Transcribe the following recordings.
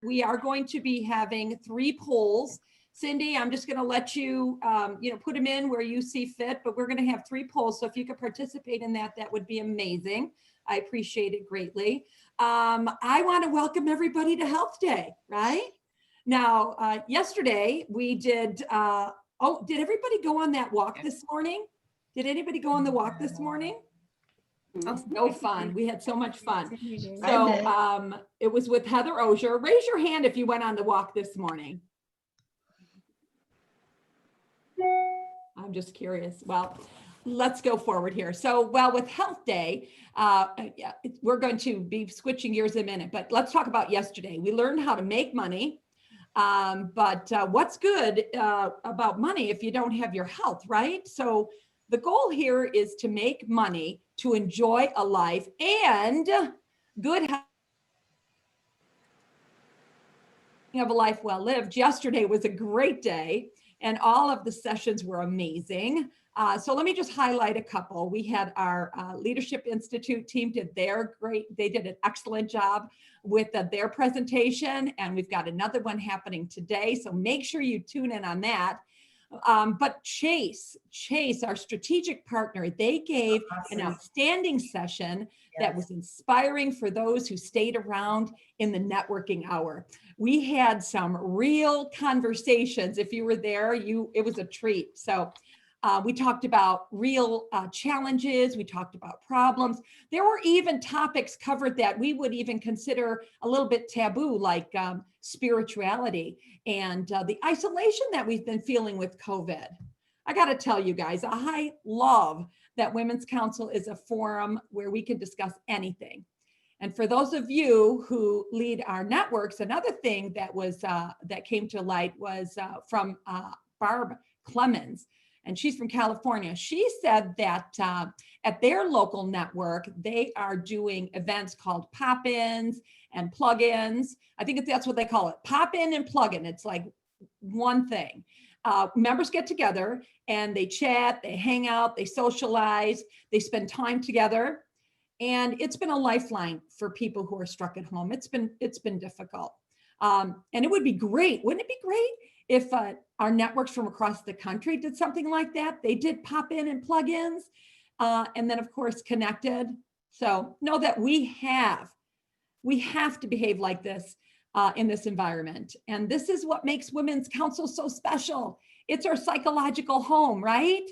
We are going to be having 3 polls. Cindy, I'm just going to let you, put them in where you see fit, but we're going to have 3 polls. So if you could participate in that, that would be amazing. I appreciate it greatly. I want to welcome everybody to Health Day, right? Now, yesterday we did, did everybody go on that walk this morning? Did anybody go on the walk this morning? Oh, no fun. We had so much fun. So it was with Heather Osier. Raise your hand if you went on the walk this morning. I'm just curious. Well, let's go forward here. So, well, with Health Day, we're going to be switching gears in a minute, but let's talk about yesterday. We learned how to make money. But what's good about money if you don't have your health, right? So the goal here is to make money, to enjoy a life and good health. Of a life well lived. Yesterday was a great day and all of the sessions were amazing. So let me just highlight a couple. We had our Leadership Institute team they did an excellent job with their presentation, and we've got another one happening today. So make sure you tune in on that. But Chase, our strategic partner, they gave an outstanding session that was inspiring for those who stayed around in the networking hour. We had some real conversations. If you were there, it was a treat. So we talked about real challenges. We talked about problems. There were even topics covered that we would even consider a little bit taboo, like spirituality and the isolation that we've been feeling with COVID. I got to tell you guys, I love that Women's Council is a forum where we can discuss anything. And for those of you who lead our networks, another thing that was that came to light was from Barb Clemens. And she's from California. She said that at their local network, they are doing events called pop-ins and plug-ins. I think that's what they call it, pop-in and plug-in. It's like one thing. Members get together and they chat, they hang out, they socialize, they spend time together. And it's been a lifeline for people who are stuck at home. It's been difficult. And it would be great, wouldn't it be great if our networks from across the country did something like that? They did pop in and plug-ins, and then of course connected. So know that we have to behave like this in this environment. And this is what makes Women's Council so special. It's our psychological home, right?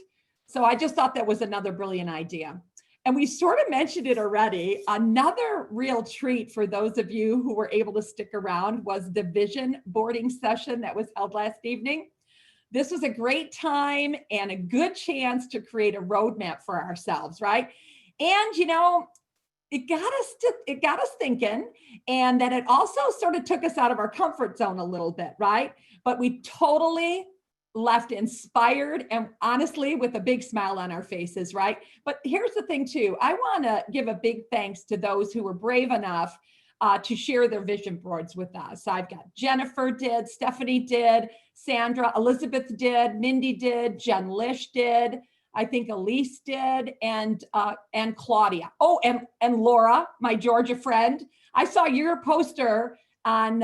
So I just thought that was another brilliant idea. And we sort of mentioned it already. Another real treat for those of you who were able to stick around was the vision boarding session that was held last evening. This was a great time and a good chance to create a roadmap for ourselves, right? And it got us thinking, and then it also sort of took us out of our comfort zone a little bit, right? But we totally left inspired and honestly with a big smile on our faces, right? But here's the thing too, I want to give a big thanks to those who were brave enough to share their vision boards with us. I've got Jennifer did, Stephanie did, Sandra, Elizabeth did, Mindy did, Jen Lish did, I think Elise did, and Claudia. Oh, and Laura, my Georgia friend. I saw your poster on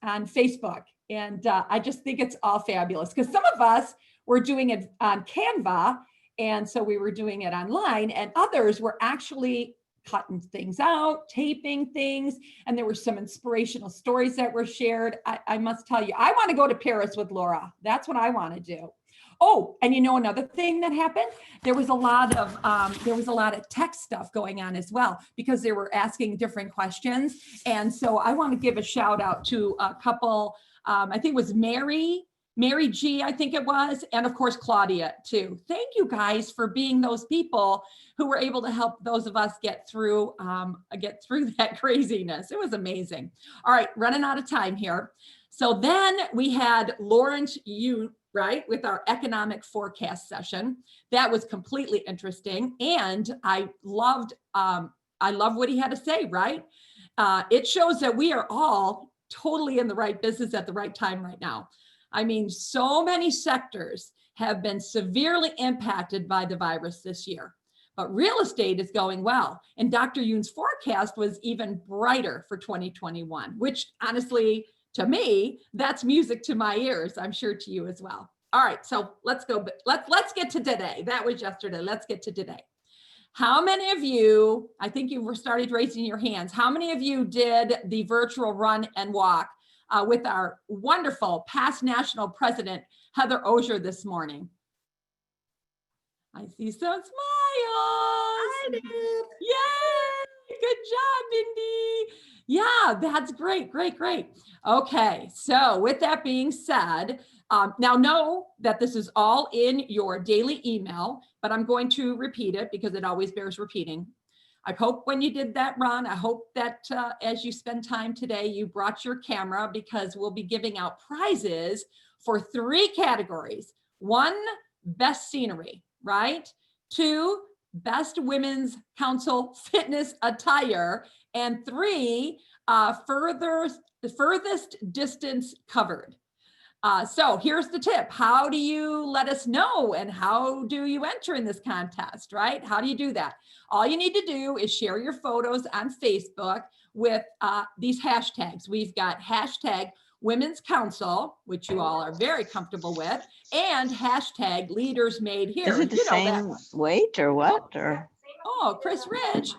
Facebook. And I just think it's all fabulous because some of us were doing it on Canva. And so we were doing it online, and others were actually cutting things out, taping things. And there were some inspirational stories that were shared. I must tell you, I want to go to Paris with Laura. That's what I want to do. Oh, and another thing that happened, there was a lot of tech stuff going on as well because they were asking different questions. And so I want to give a shout out to a couple. I think it was Mary G, I think it was, and of course, Claudia too. Thank you guys for being those people who were able to help those of us get through that craziness. It was amazing. All right, running out of time here. So then we had Lawrence Yu, right, with our economic forecast session. That was completely interesting. And I loved what he had to say, right? It shows that we are all totally in the right business at the right time right now. I mean, so many sectors have been severely impacted by the virus this year. but real estate is going well. And Dr. Yoon's forecast was even brighter for 2021, which honestly, to me, that's music to my ears. I'm sure to you as well. All right, so let's go. Let's get to today. That was yesterday. Let's get to today. How many of you, I think you started raising your hands, how many of you did the virtual run and walk with our wonderful past national president, Heather Osier, this morning? I see some smiles. I did. Yay, good job, Mindy. Yeah, that's great, great, great. Okay, so with that being said, now know that this is all in your daily email, but I'm going to repeat it because it always bears repeating. I hope when you did that run, I hope that as you spend time today, you brought your camera, because we'll be giving out prizes for 3 categories. 1, best scenery, right? 2, best women's council fitness attire. And 3, furthest distance covered. So here's the tip. How do you let us know, and how do you enter in this contest, right? How do you do that? All you need to do is share your photos on Facebook with these hashtags. We've got hashtag Women's Council, which you all are very comfortable with, and hashtag Leaders Made Here. Is it the same weight or what? Or oh, Chris Ridge.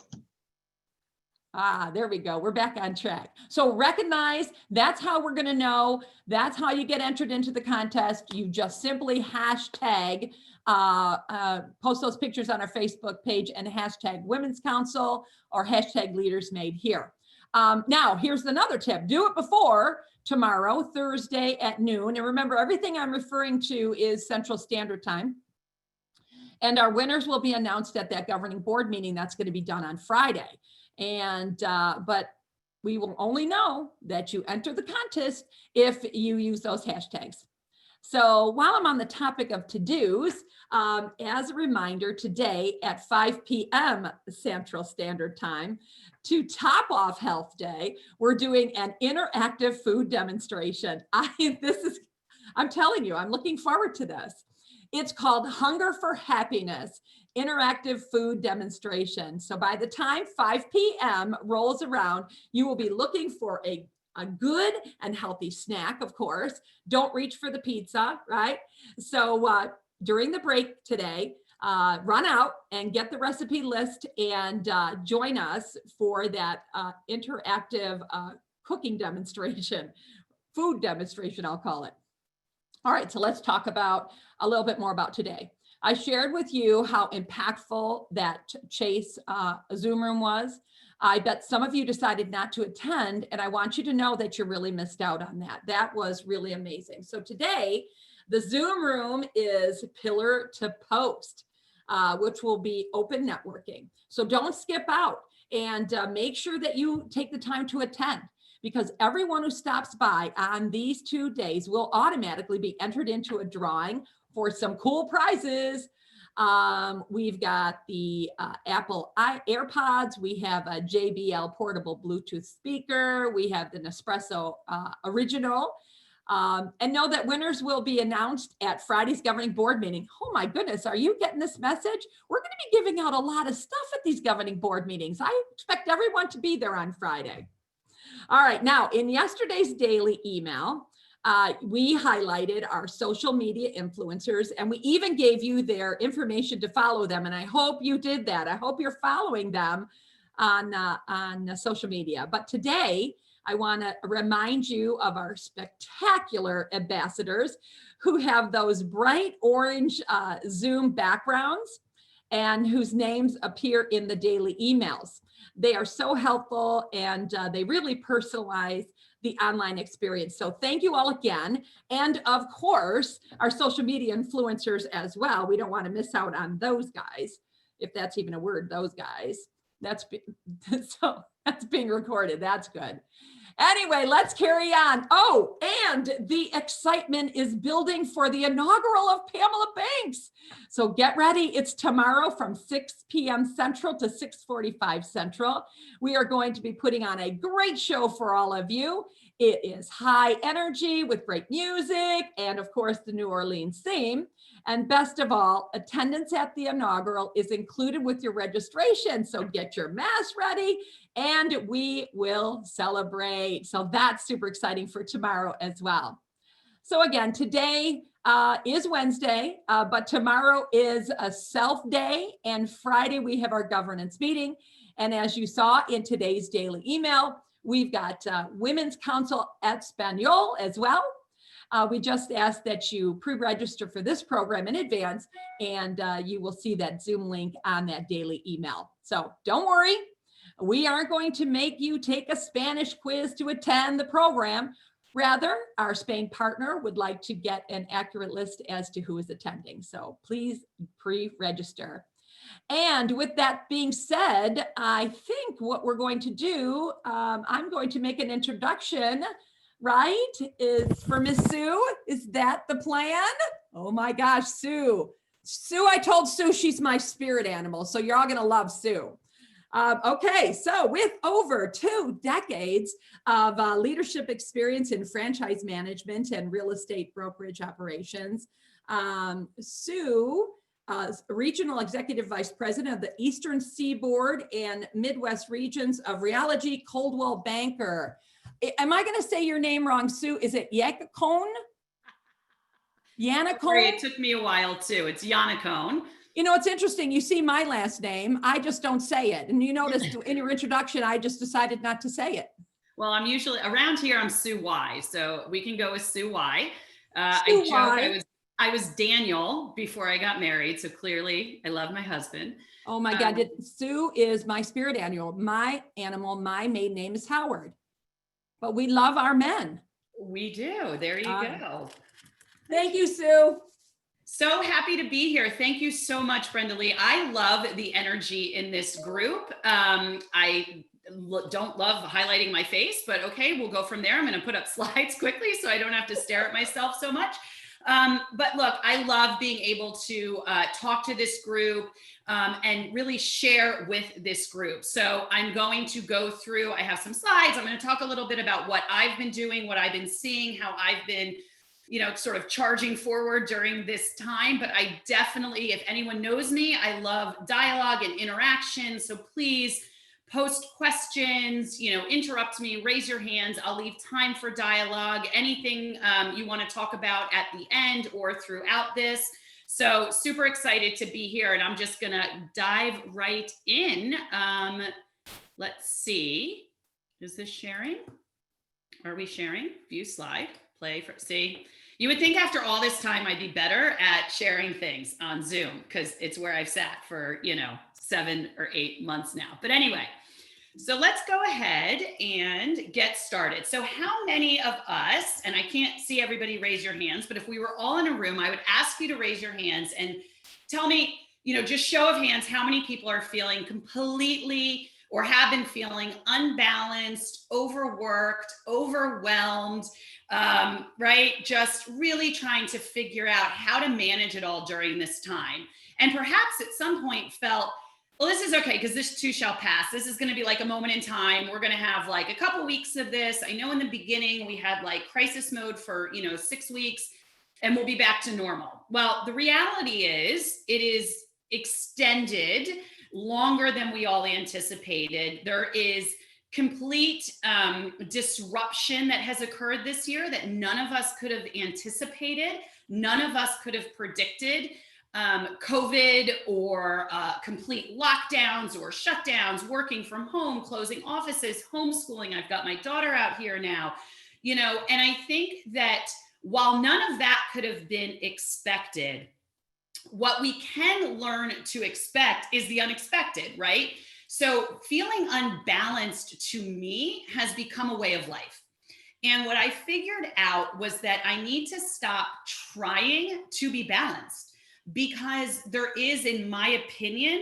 There we go. We're back on track. So recognize that's how we're going to know. That's how you get entered into the contest. You just simply hashtag, post those pictures on our Facebook page and hashtag Women's Council or hashtag Leaders Made Here. Now, here's another tip. Do it before tomorrow, Thursday at noon. And remember, everything I'm referring to is Central Standard Time. And our winners will be announced at that governing board meeting. That's going to be done on Friday. And, but we will only know that you enter the contest if you use those hashtags. So while I'm on the topic of to-dos, as a reminder, today at 5 p.m. Central Standard Time, to top off Health Day, we're doing an interactive food demonstration. I'm telling you, I'm looking forward to this. It's called Hunger for Happiness, interactive food demonstration. So by the time 5 p.m. rolls around, you will be looking for a good and healthy snack, of course. Don't reach for the pizza, right? So during the break today, run out and get the recipe list and join us for that interactive cooking demonstration, food demonstration, I'll call it. All right, so let's talk about a little bit more about today. I shared with you how impactful that Chase Zoom room was. I bet some of you decided not to attend, and I want you to know that you really missed out on that. That was really amazing. So today, the Zoom room is pillar to post, which will be open networking. So don't skip out, and make sure that you take the time to attend, because everyone who stops by on these 2 days will automatically be entered into a drawing for some cool prizes. We've got the Apple AirPods. We have a JBL portable Bluetooth speaker. We have the Nespresso Original. And know that winners will be announced at Friday's governing board meeting. Oh my goodness, are you getting this message? We're going to be giving out a lot of stuff at these governing board meetings. I expect everyone to be there on Friday. All right, now in yesterday's daily email, we highlighted our social media influencers, and we even gave you their information to follow them. And I hope you did that. I hope you're following them on social media. But today, I want to remind you of our spectacular ambassadors who have those bright orange Zoom backgrounds and whose names appear in the daily emails. They are so helpful, and they really personalize the online experience. So thank you all again. And of course, our social media influencers as well. We don't want to miss out on those guys, if that's even a word, those guys. That's being recorded. That's good. Anyway, let's carry on. Oh, and the excitement is building for the inaugural of Pamela Banks. So get ready. It's tomorrow from 6 p.m. Central to 6:45 Central. We are going to be putting on a great show for all of you. It is high energy with great music and, of course, the New Orleans theme. And best of all, attendance at the inaugural is included with your registration. So get your mask ready and we will celebrate. So that's super exciting for tomorrow as well. So again, today is Wednesday, but tomorrow is a self day, and Friday we have our governance meeting. And as you saw in today's daily email, we've got Women's Council Espanol as well. We just ask that you pre-register for this program in advance, and you will see that Zoom link on that daily email. So don't worry, we aren't going to make you take a Spanish quiz to attend the program. Rather, our Spain partner would like to get an accurate list as to who is attending. So please pre-register. And with that being said, I think what we're going to do, I'm going to make an introduction, right? Is for Miss Sue. Is that the plan? Oh my gosh, Sue. Sue, I told Sue she's my spirit animal. So you're all going to love Sue. Okay, so with over 2 decades of leadership experience in franchise management and real estate brokerage operations, Sue, Regional Executive Vice President of the Eastern Seaboard and Midwest regions of Realogy Coldwell Banker. Am I going to say your name wrong, Sue? Is it Yannaccone? Yannaccone? It took me a while too. It's Yannaccone. You know, it's interesting. You see my last name. I just don't say it. And you noticed in your introduction, I just decided not to say it. Well, I'm usually around here. I'm Sue Y. So we can go with Sue Y. Sue Y. I was Daniel before I got married. So clearly I love my husband. Oh my God. Sue is my spirit animal. My maiden name is Howard. But we love our men. We do. There you go. Thank you, Sue. So happy to be here. Thank you so much, Brenda Lee. I love the energy in this group. I don't love highlighting my face, but okay, we'll go from there. I'm going to put up slides quickly so I don't have to stare at myself so much. But look, I love being able to talk to this group and really share with this group. So I'm going to go through, I have some slides. I'm going to talk a little bit about what I've been doing, what I've been seeing, how I've been sort of charging forward during this time. But I definitely, if anyone knows me, I love dialogue and interaction. So please post questions, interrupt me, raise your hands. I'll leave time for dialogue, anything you want to talk about at the end or throughout this. So super excited to be here. And I'm just going to dive right in. Let's see. Is this sharing? Are we sharing? View slide. Play for, see, you would think after all this time I'd be better at sharing things on Zoom because it's where I've sat for 7 or 8 months now. But anyway, so let's go ahead and get started. So how many of us, and I can't see everybody raise your hands, but if we were all in a room, I would ask you to raise your hands and tell me, just show of hands, how many people are feeling completely or have been feeling unbalanced, overworked, overwhelmed, right? Just really trying to figure out how to manage it all during this time. And perhaps at some point felt, well, this is okay because this too shall pass. This is going to be like a moment in time. We're going to have like a couple weeks of this. I know in the beginning we had like crisis mode for, 6 weeks and we'll be back to normal. Well, the reality is it is extended longer than we all anticipated. There is complete disruption that has occurred this year that none of us could have anticipated. None of us could have predicted COVID or complete lockdowns or shutdowns, working from home, closing offices, homeschooling. I've got my daughter out here now, and I think that while none of that could have been expected, what we can learn to expect is the unexpected, right? So feeling unbalanced to me has become a way of life. And what I figured out was that I need to stop trying to be balanced because there is, in my opinion,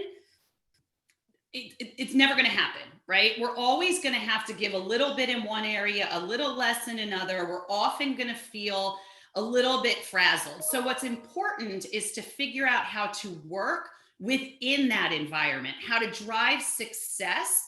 it's never going to happen, right? We're always going to have to give a little bit in one area, a little less in another. We're often going to feel a little bit frazzled. So what's important is to figure out how to work within that environment, how to drive success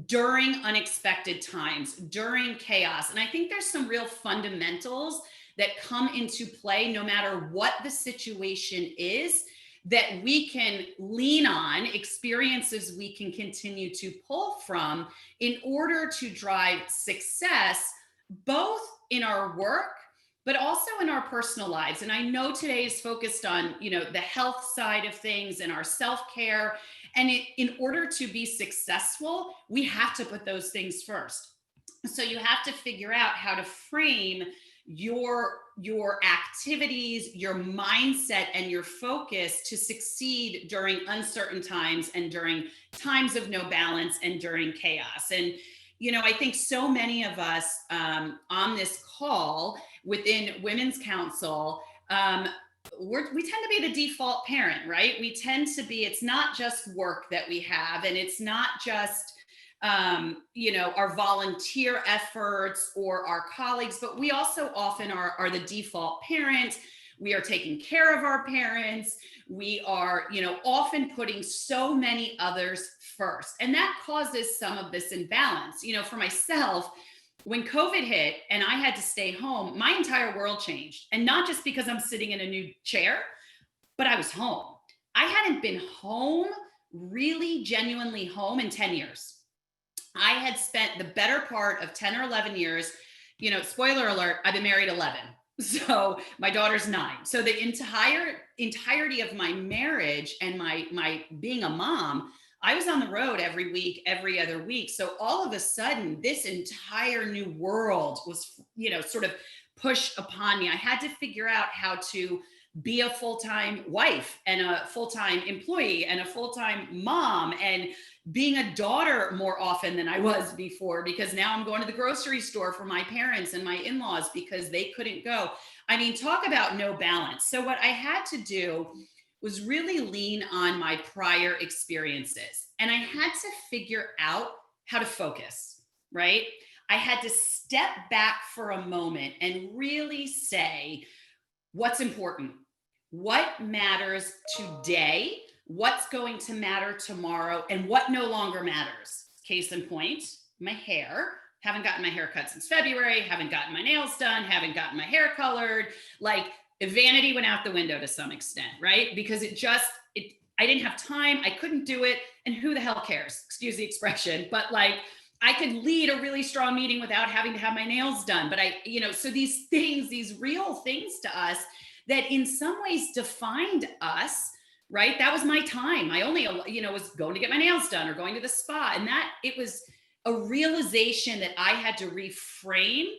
during unexpected times, during chaos. And I think there's some real fundamentals that come into play no matter what the situation is, that we can lean on, experiences we can continue to pull from in order to drive success, both in our work, but also in our personal lives. And I know today is focused on, the health side of things and our self-care. And in order to be successful, we have to put those things first. So you have to figure out how to frame your activities, your mindset, and your focus to succeed during uncertain times and during times of no balance and during chaos. And I think so many of us on this call within Women's Council, we tend to be the default parent, right? We tend to be, it's not just work that we have, and it's not just our volunteer efforts or our colleagues, but we also often are the default parent. We are taking care of our parents. We are, often putting so many others first. And that causes some of this imbalance. For myself, when COVID hit and I had to stay home, my entire world changed. And not just because I'm sitting in a new chair, but I was home. I hadn't been home, really genuinely home, in 10 years. I had spent the better part of 10 or 11 years, spoiler alert, I've been married 11. So my daughter's 9. So the entirety of my marriage and my being a mom, I was on the road every week, every other week. So all of a sudden, this entire new world was, sort of pushed upon me. I had to figure out how to be a full-time wife and a full-time employee and a full-time mom, and being a daughter more often than I was before, because now I'm going to the grocery store for my parents and my in-laws because they couldn't go. I mean, talk about no balance. So what I had to do was really lean on my prior experiences, and I had to figure out how to focus, right? I had to step back for a moment and really say, what's important? What matters today? What's going to matter tomorrow? And what no longer matters? Case in point, my hair. Haven't gotten my hair cut since February, haven't gotten my nails done, haven't gotten my hair colored. Like, vanity went out the window to some extent, right? Because I didn't have time, I couldn't do it. And who the hell cares? Excuse the expression, but I could lead a really strong meeting without having to have my nails done. But so these things, these real things to us that in some ways defined us, right? That was my time. I only, was going to get my nails done or going to the spa. And that it was a realization that I had to reframe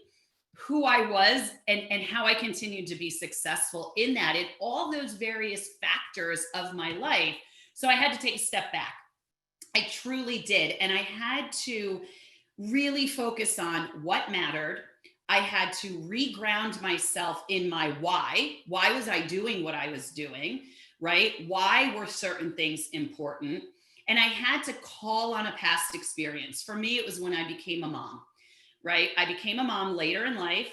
who I was and how I continued to be successful in that, in all those various factors of my life. So I had to take a step back. I truly did. And I had to really focus on what mattered. I had to reground myself in my why. Why was I doing what I was doing, right? Why were certain things important? And I had to call on a past experience. For me, it was when I became a mom, right? I became a mom later in life.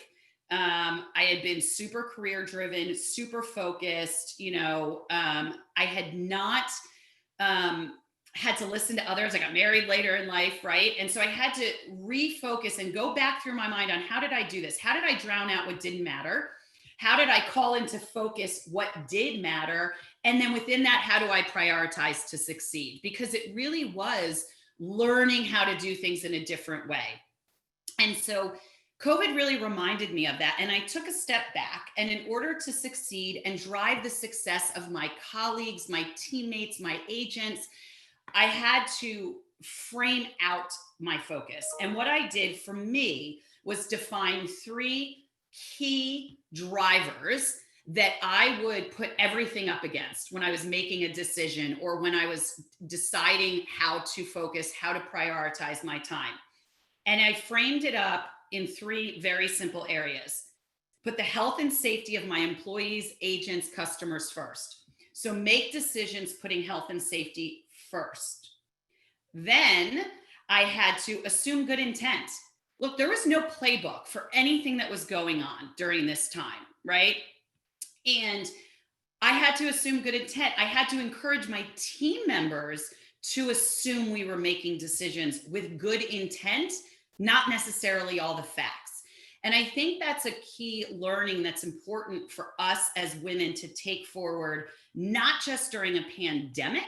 I had been super career driven, super focused. I had not had to listen to others. I got married later in life, right? And so I had to refocus and go back through my mind on, how did I do this? How did I drown out what didn't matter? How did I call into focus what did matter? And then within that, how do I prioritize to succeed? Because it really was learning how to do things in a different way. And so COVID really reminded me of that. And I took a step back, and in order to succeed and drive the success of my colleagues, my teammates, my agents, I had to frame out my focus. And what I did for me was define 3 key drivers that I would put everything up against when I was making a decision or when I was deciding how to focus, how to prioritize my time. And I framed it up in 3 very simple areas. Put the health and safety of my employees, agents, customers first. So make decisions putting health and safety first. Then I had to assume good intent. Look, there was no playbook for anything that was going on during this time, right? And I had to assume good intent. I had to encourage my team members to assume we were making decisions with good intent, not necessarily all the facts. And I think that's a key learning that's important for us as women to take forward, not just during a pandemic,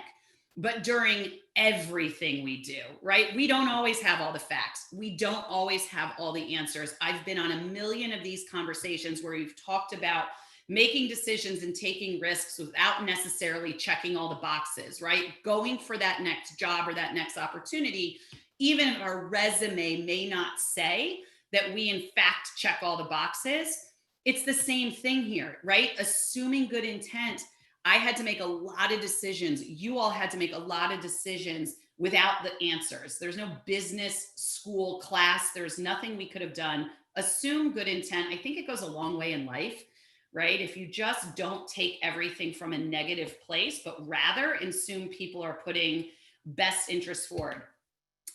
but during everything we do, right? We don't always have all the facts. We don't always have all the answers. I've been on a million of these conversations where you've talked about making decisions and taking risks without necessarily checking all the boxes, right? Going for that next job or that next opportunity, even if our resume may not say that we in fact check all the boxes, it's the same thing here, right? Assuming good intent. I had to make a lot of decisions. You all had to make a lot of decisions without the answers. There's no business school class. There's nothing we could have done. Assume good intent. I think it goes a long way in life, right? If you just don't take everything from a negative place, but rather assume people are putting best interests forward.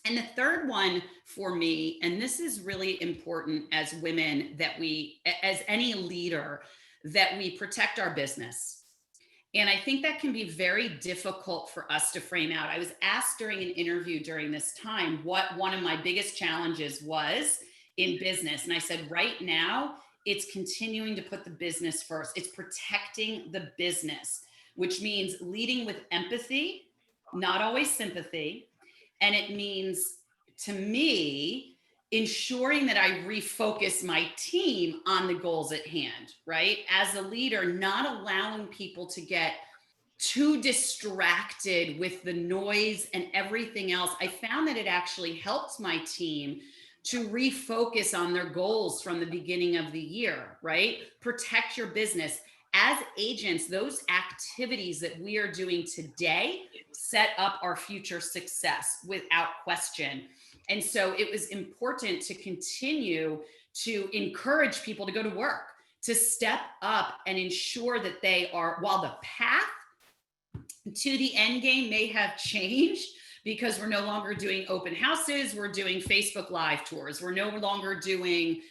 And the third one for me, and this is really important as women, that we, as any leader, that we protect our business. And I think that can be very difficult for us to frame out. I was asked during an interview during this time what one of my biggest challenges was in business. And I said, right now, it's continuing to put the business first. It's protecting the business, which means leading with empathy, not always sympathy. And it means, to me, ensuring that I refocus my team on the goals at hand, right? As a leader, not allowing people to get too distracted with the noise and everything else. I found that it actually helped my team to refocus on their goals from the beginning of the year, right? Protect your business. As agents, those activities that we are doing today set up our future success without question. And so it was important to continue to encourage people to go to work, to step up and ensure that they are, while the path to the end game may have changed, because we're no longer doing open houses, we're doing Facebook Live tours, we're no longer doing,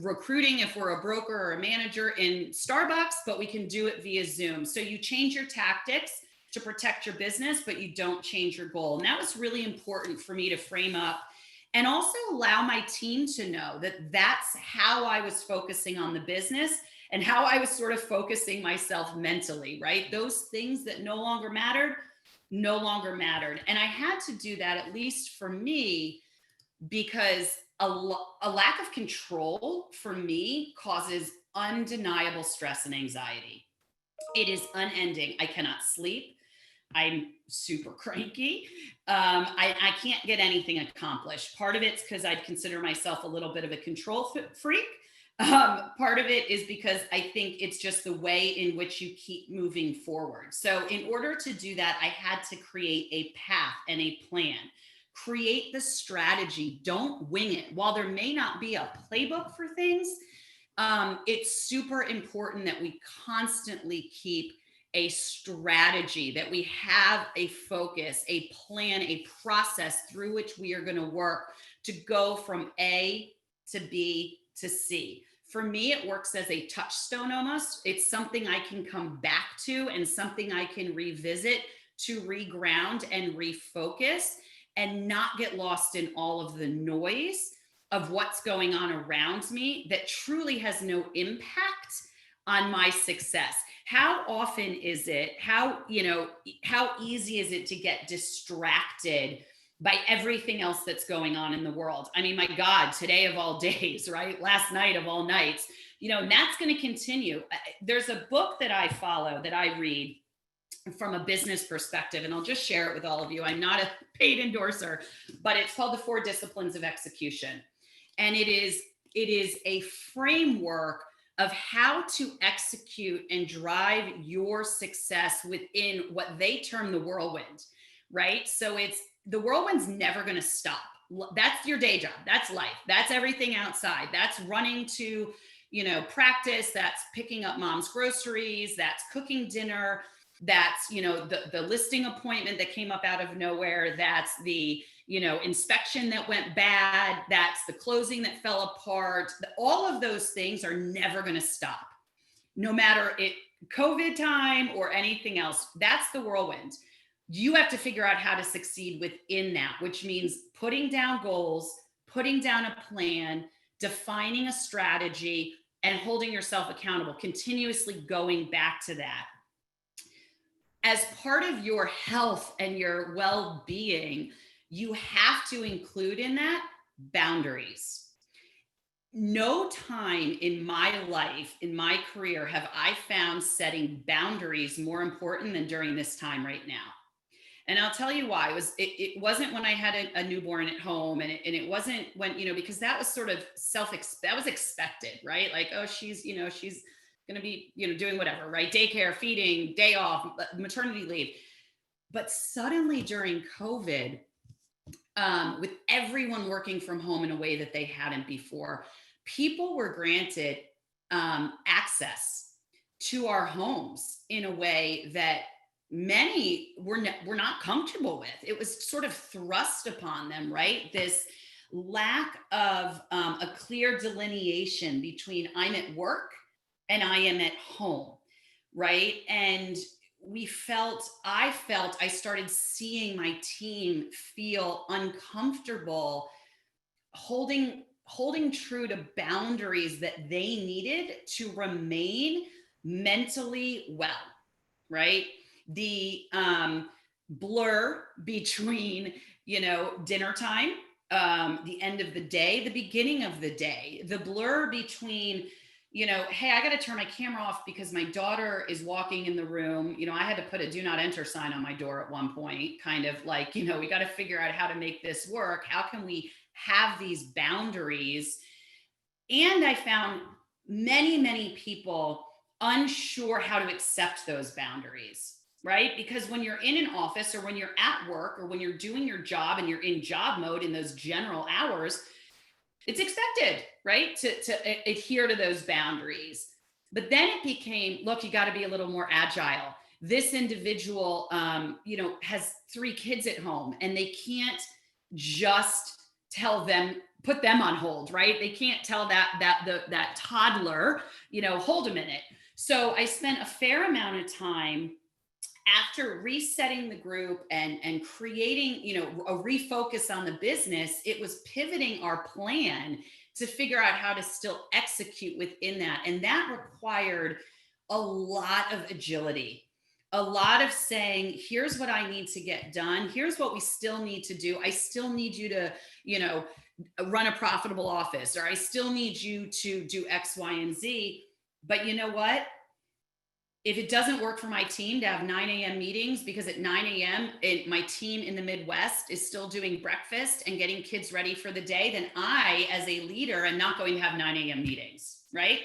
recruiting if we're a broker or a manager in Starbucks, but we can do it via Zoom. So you change your tactics to protect your business, but you don't change your goal. And that was really important for me to frame up and also allow my team to know that that's how I was focusing on the business and how I was sort of focusing myself mentally, right? Those things that no longer mattered. And I had to do that, at least for me, because a lack of control for me causes undeniable stress and anxiety. It is unending. I cannot sleep. I'm super cranky. I can't get anything accomplished. Part of it's because I'd consider myself a little bit of a control freak. Part of it is because I think it's just the way in which you keep moving forward. So in order to do that, I had to create a path and a plan. Create the strategy. Don't wing it. While there may not be a playbook for things, it's super important that we constantly keep a strategy, that we have a focus, a plan, a process through which we are going to work to go from A to B to C. For me, it works as a touchstone almost. It's something I can come back to and something I can revisit to reground and refocus and not get lost in all of the noise of what's going on around me that truly has no impact on my success. How often is it, how easy is it to get distracted by everything else that's going on in the world? I mean, my God, today of all days, right? Last night of all nights, and that's going to continue. There's a book that I follow, that I read from a business perspective, and I'll just share it with all of you. I'm not a paid endorser, but it's called The 4 Disciplines of Execution. And it is a framework of how to execute and drive your success within what they term the whirlwind, right? So the whirlwind's never going to stop. That's your day job. That's life. That's everything outside. That's running to, practice. That's picking up mom's groceries. That's cooking dinner. That's, the listing appointment that came up out of nowhere. That's the, inspection that went bad. That's the closing that fell apart. All of those things are never going to stop, no matter it COVID time or anything else. That's the whirlwind. you have to figure out how to succeed within that, which means putting down goals, putting down a plan, defining a strategy, and holding yourself accountable, continuously going back to that. As part of your health and your well-being, you have to include in that boundaries. No time in my life, in my career, have I found setting boundaries more important than during this time right now. And I'll tell you why. It wasn't when I had a newborn at home, and it wasn't when, because that was sort of that was expected, right? Like, oh, she's going to be, doing whatever, right? Daycare, feeding, day off, maternity leave. But suddenly during COVID, with everyone working from home in a way that they hadn't before, people were granted access to our homes in a way that many were not comfortable with. It was sort of thrust upon them, right? This lack of a clear delineation between I'm at work and I am at home, right? And I started seeing my team feel uncomfortable holding true to boundaries that they needed to remain mentally well, right? The blur between, dinner time, the end of the day, the beginning of the day, the blur between, hey, I got to turn my camera off because my daughter is walking in the room. I had to put a do not enter sign on my door at one point, kind of like, we got to figure out how to make this work. How can we have these boundaries? And I found many, many people unsure how to accept those boundaries, right? Because when you're in an office or when you're at work or when you're doing your job and you're in job mode in those general hours, it's expected, right? To adhere to those boundaries. But then it became, look, you got to be a little more agile. This individual, has 3 kids at home, and they can't just put them on hold, right? They can't tell that toddler, hold a minute. So I spent a fair amount of time after resetting the group and creating, a refocus on the business. It was pivoting our plan to figure out how to still execute within that. And that required a lot of agility, a lot of saying, here's what I need to get done. Here's what we still need to do. I still need you to, run a profitable office, or I still need you to do X, Y, and Z. But you know what? If it doesn't work for my team to have 9 a.m. meetings, because at 9 a.m. My team in the Midwest is still doing breakfast and getting kids ready for the day, then I, as a leader, am not going to have 9 a.m. meetings, right?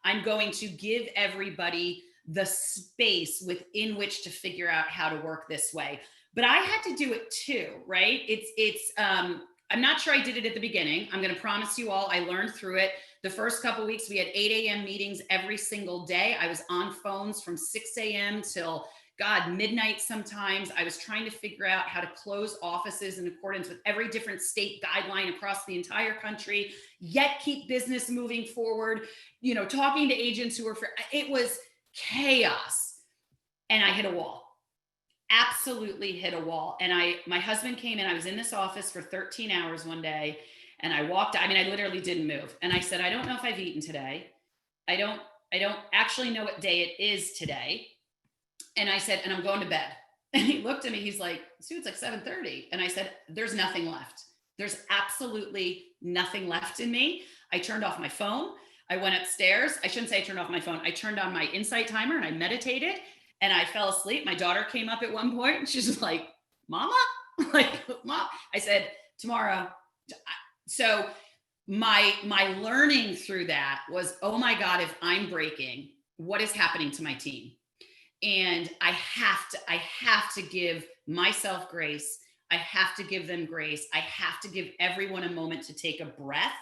I'm going to give everybody the space within which to figure out how to work this way. But I had to do it too, right? I'm not sure I did it at the beginning. I'm going to promise you all, I learned through it. The first couple of weeks, we had 8 a.m. meetings every single day. I was on phones from 6 a.m. till midnight sometimes. I was trying to figure out how to close offices in accordance with every different state guideline across the entire country, yet keep business moving forward, talking to agents it was chaos. And I hit a wall. Absolutely hit a wall. And my husband came in. I was in this office for 13 hours one day, and I I literally didn't move. And I said, I don't know if I've eaten today. I don't actually know what day it is today. And I said, and I'm going to bed. And he looked at me, he's like, Sue, it's like 7:30. And I said, there's nothing left. There's absolutely nothing left in me. I turned off my phone. I went upstairs. I shouldn't say I turned off my phone. I turned on my Insight timer and I meditated. And I fell asleep. My daughter came up at one point and she's just like, Mama? Like, Mom? I said, tomorrow. So my learning through that was, oh my God, if I'm breaking, what is happening to my team? And I have to give myself grace. I have to give them grace. I have to give everyone a moment to take a breath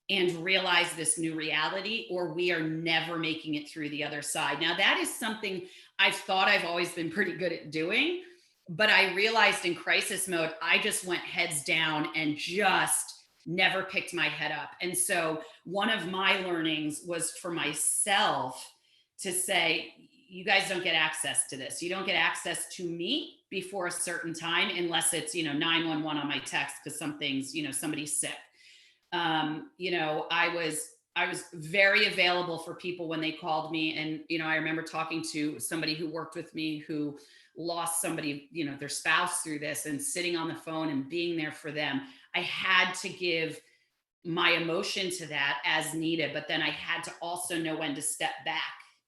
and realize this new reality, or we are never making it through the other side. Now, that is something I've thought I've always been pretty good at doing, but I realized in crisis mode, I just went heads down and just never picked my head up. And so one of my learnings was for myself to say, you guys don't get access to this. You don't get access to me before a certain time, unless it's, 911 on my text because something's, somebody's sick. I was very available for people when they called me. And, I remember talking to somebody who worked with me who lost somebody, their spouse through this, and sitting on the phone and being there for them. I had to give my emotion to that as needed, but then I had to also know when to step back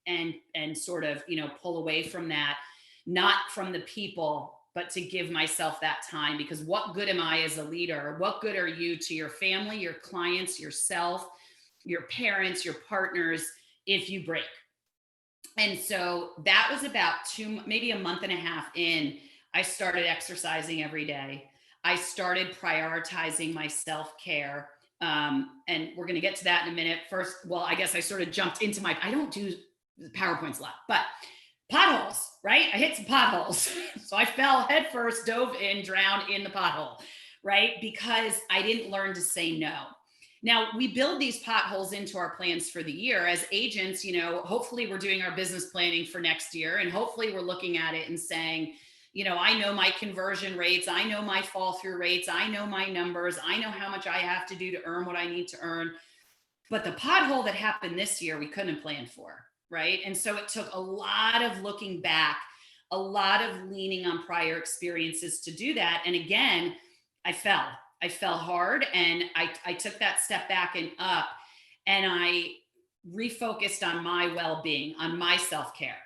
and sort of, pull away from that, not from the people, but to give myself that time. Because what good am I as a leader? What good are you to your family, your clients, yourself, your parents, your partners, if you break? And so that was about maybe a month and a half in, I started exercising every day. I started prioritizing my self-care. And we're going to get to that in a minute. First, well, I guess I sort of jumped into I don't do PowerPoints a lot, but potholes, right? I hit some potholes. So I fell headfirst, dove in, drowned in the pothole, right? Because I didn't learn to say no. Now, we build these potholes into our plans for the year as agents. Hopefully we're doing our business planning for next year, and hopefully we're looking at it and saying, I know my conversion rates, I know my fall through rates, I know my numbers, I know how much I have to do to earn what I need to earn. But the pothole that happened this year, we couldn't have planned for, right? And so it took a lot of looking back, a lot of leaning on prior experiences to do that. And again, I fell hard, and I took that step back and up, and I refocused on my well-being, on my self-care.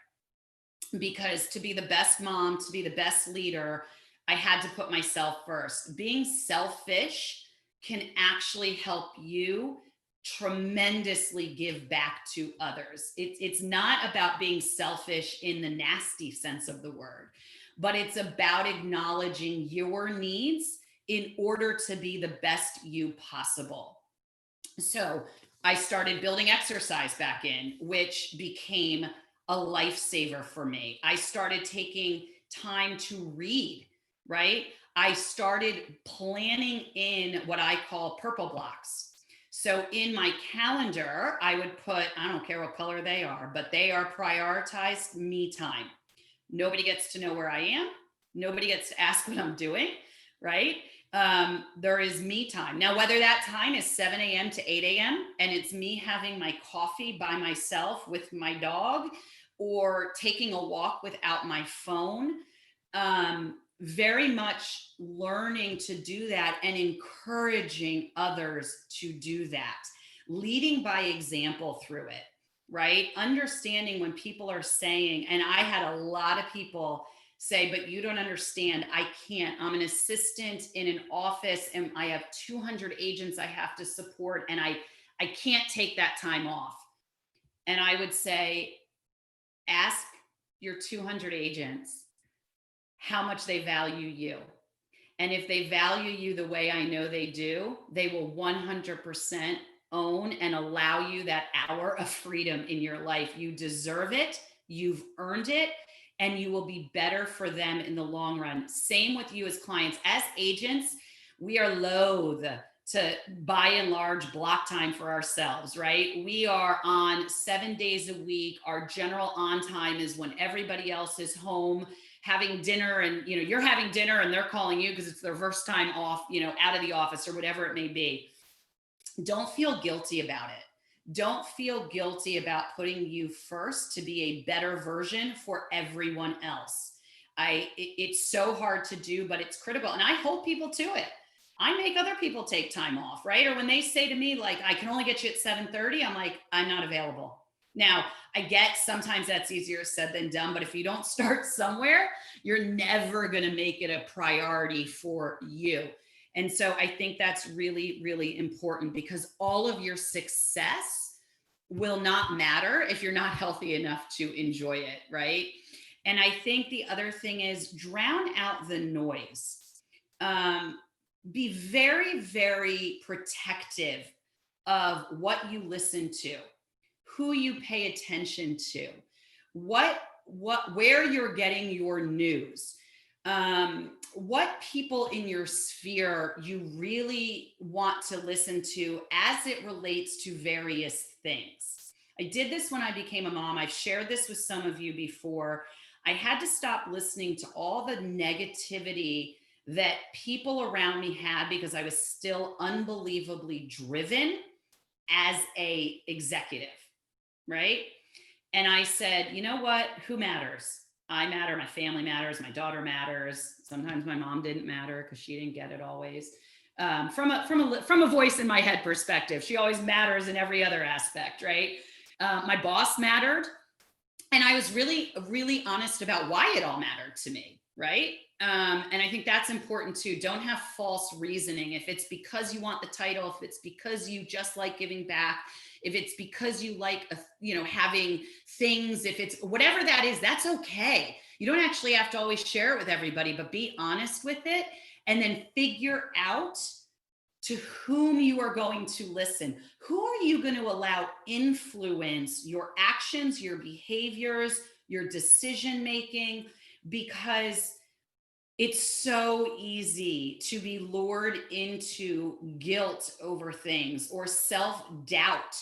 Because to be the best mom, to be the best leader, I had to put myself first. Being selfish can actually help you tremendously give back to others. It's not about being selfish in the nasty sense of the word, but it's about acknowledging your needs in order to be the best you possible. So I started building exercise back in, which became a lifesaver for me. I started taking time to read, right? I started planning in what I call purple blocks. So in my calendar, I would put, I don't care what color they are, but they are prioritized me time. Nobody gets to know where I am. Nobody gets to ask what I'm doing, right? There is me time. Now, whether that time is 7 a.m. to 8 a.m. and it's me having my coffee by myself with my dog, or taking a walk without my phone, very much learning to do that and encouraging others to do that, leading by example through it, right? Understanding when people are saying, and I had a lot of people say, but you don't understand, I can't. I'm an assistant in an office and I have 200 agents I have to support, and I can't take that time off. And I would say, ask your 200 agents how much they value you. And if they value you the way I know they do, they will 100% own and allow you that hour of freedom in your life. You deserve it. You've earned it. And you will be better for them in the long run. Same with you as clients. As agents, we are loath to, by and large, block time for ourselves, right? We are on 7 days a week. Our general on time is when everybody else is home having dinner, and you're having dinner and they're calling you because it's their first time off, out of the office or whatever it may be. Don't feel guilty about it. Don't feel guilty about putting you first to be a better version for everyone else. It's so hard to do, but it's critical. And I hold people to it. I make other people take time off, right? Or when they say to me, like, I can only get you at 7:30, I'm like, I'm not available. Now, I get sometimes that's easier said than done, but if you don't start somewhere, you're never going to make it a priority for you. And so I think that's really, really important, because all of your success will not matter if you're not healthy enough to enjoy it, right? And I think the other thing is drown out the noise. Be very, very protective of what you listen to, who you pay attention to, where you're getting your news, what people in your sphere you really want to listen to as it relates to various things. I did this when I became a mom. I've shared this with some of you before. I had to stop listening to all the negativity that people around me had because I was still unbelievably driven as a executive, right? And I said, you know what? Who matters? I matter. My family matters. My daughter matters. Sometimes my mom didn't matter because she didn't get it always. From a voice in my head perspective, she always matters in every other aspect, right? My boss mattered, and I was really, really honest about why it all mattered to me, right? And I think that's important too. Don't have false reasoning. If it's because you want the title, if it's because you just like giving back, if it's because you like, having things, if it's whatever that is, that's okay. You don't actually have to always share it with everybody, but be honest with it and then figure out to whom you are going to listen. Who are you going to allow influence your actions, your behaviors, your decision making? Because it's so easy to be lured into guilt over things or self-doubt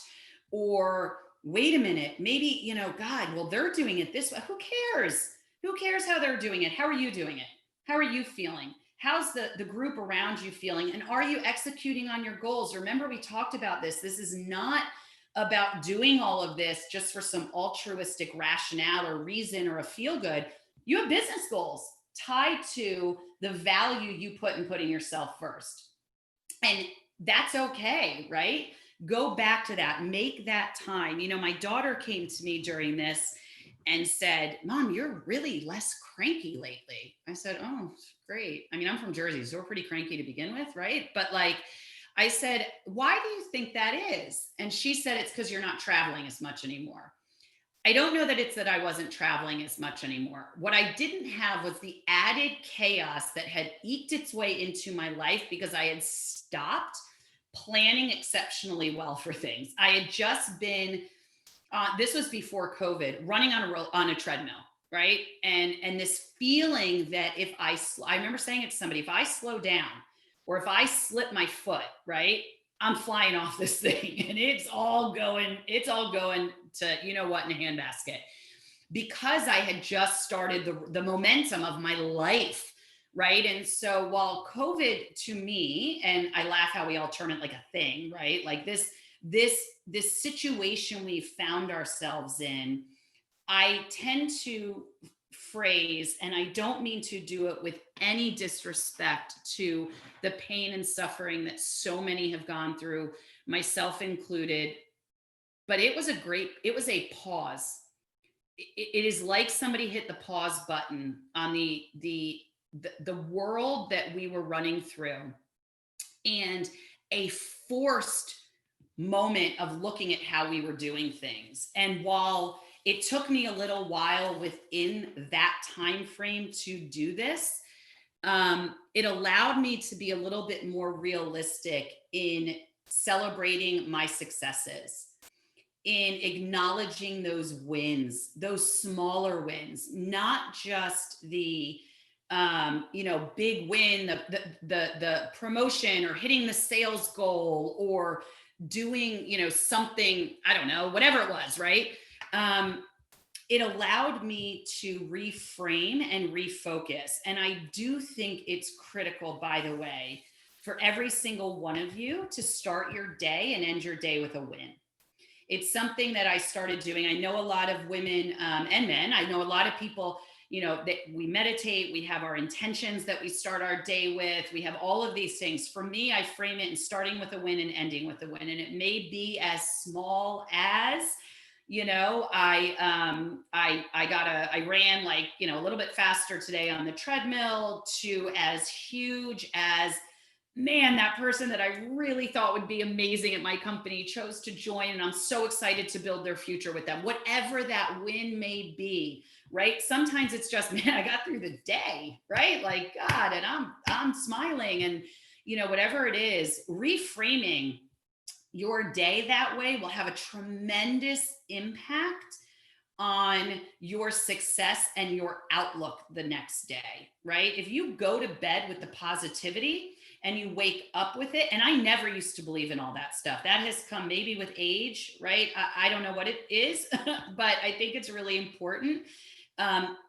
or wait a minute, maybe, God, well, they're doing it this way. Who cares? Who cares how they're doing it? How are you doing it? How are you feeling? How's the group around you feeling? And are you executing on your goals? Remember, we talked about this. This is not about doing all of this just for some altruistic rationale or reason or a feel good. You have business goals tied to the value you put in putting yourself first. And that's okay, right? Go back to that, make that time. My daughter came to me during this and said, Mom, you're really less cranky lately. I said, oh, great. I mean, I'm from Jersey, so we're pretty cranky to begin with, right? But I said, why do you think that is? And she said, it's because you're not traveling as much anymore. I don't know that it's that I wasn't traveling as much anymore. What I didn't have was the added chaos that had eked its way into my life because I had stopped planning exceptionally well for things. I had just been, this was before COVID, running on a treadmill, right? And this feeling that if I remember saying it to somebody, if I slow down or if I slip my foot, right, I'm flying off this thing and it's all going to, in a handbasket, because I had just started the momentum of my life. Right. And so while COVID to me, and I laugh how we all term it like a thing, right? Like this situation we found ourselves in, I tend to phrase, and I don't mean to do it with any disrespect to the pain and suffering that so many have gone through, myself included, but it was a pause. It is like somebody hit the pause button on the world that we were running through, and a forced moment of looking at how we were doing things. And while it took me a little while within that time frame to do this, it allowed me to be a little bit more realistic in celebrating my successes, in acknowledging those wins, those smaller wins, not just the big win, the promotion or hitting the sales goal or doing, something, I don't know, whatever it was, right? It allowed me to reframe and refocus. And I do think it's critical, by the way, for every single one of you to start your day and end your day with a win. It's something that I started doing. I know a lot of women and men. I know a lot of people, that we meditate, we have our intentions that we start our day with, we have all of these things. For me, I frame it in starting with a win and ending with a win. And it may be as small as, I ran a little bit faster today on the treadmill, to as huge as, man, that person that I really thought would be amazing at my company chose to join, and I'm so excited to build their future with them. Whatever that win may be, right? Sometimes it's just, man, I got through the day, right? Like, God, and I'm smiling, and whatever it is, reframing your day that way will have a tremendous impact on your success and your outlook the next day, right? If you go to bed with the positivity and you wake up with it. And I never used to believe in all that stuff. That has come maybe with age, right? I don't know what it is, but I think it's really important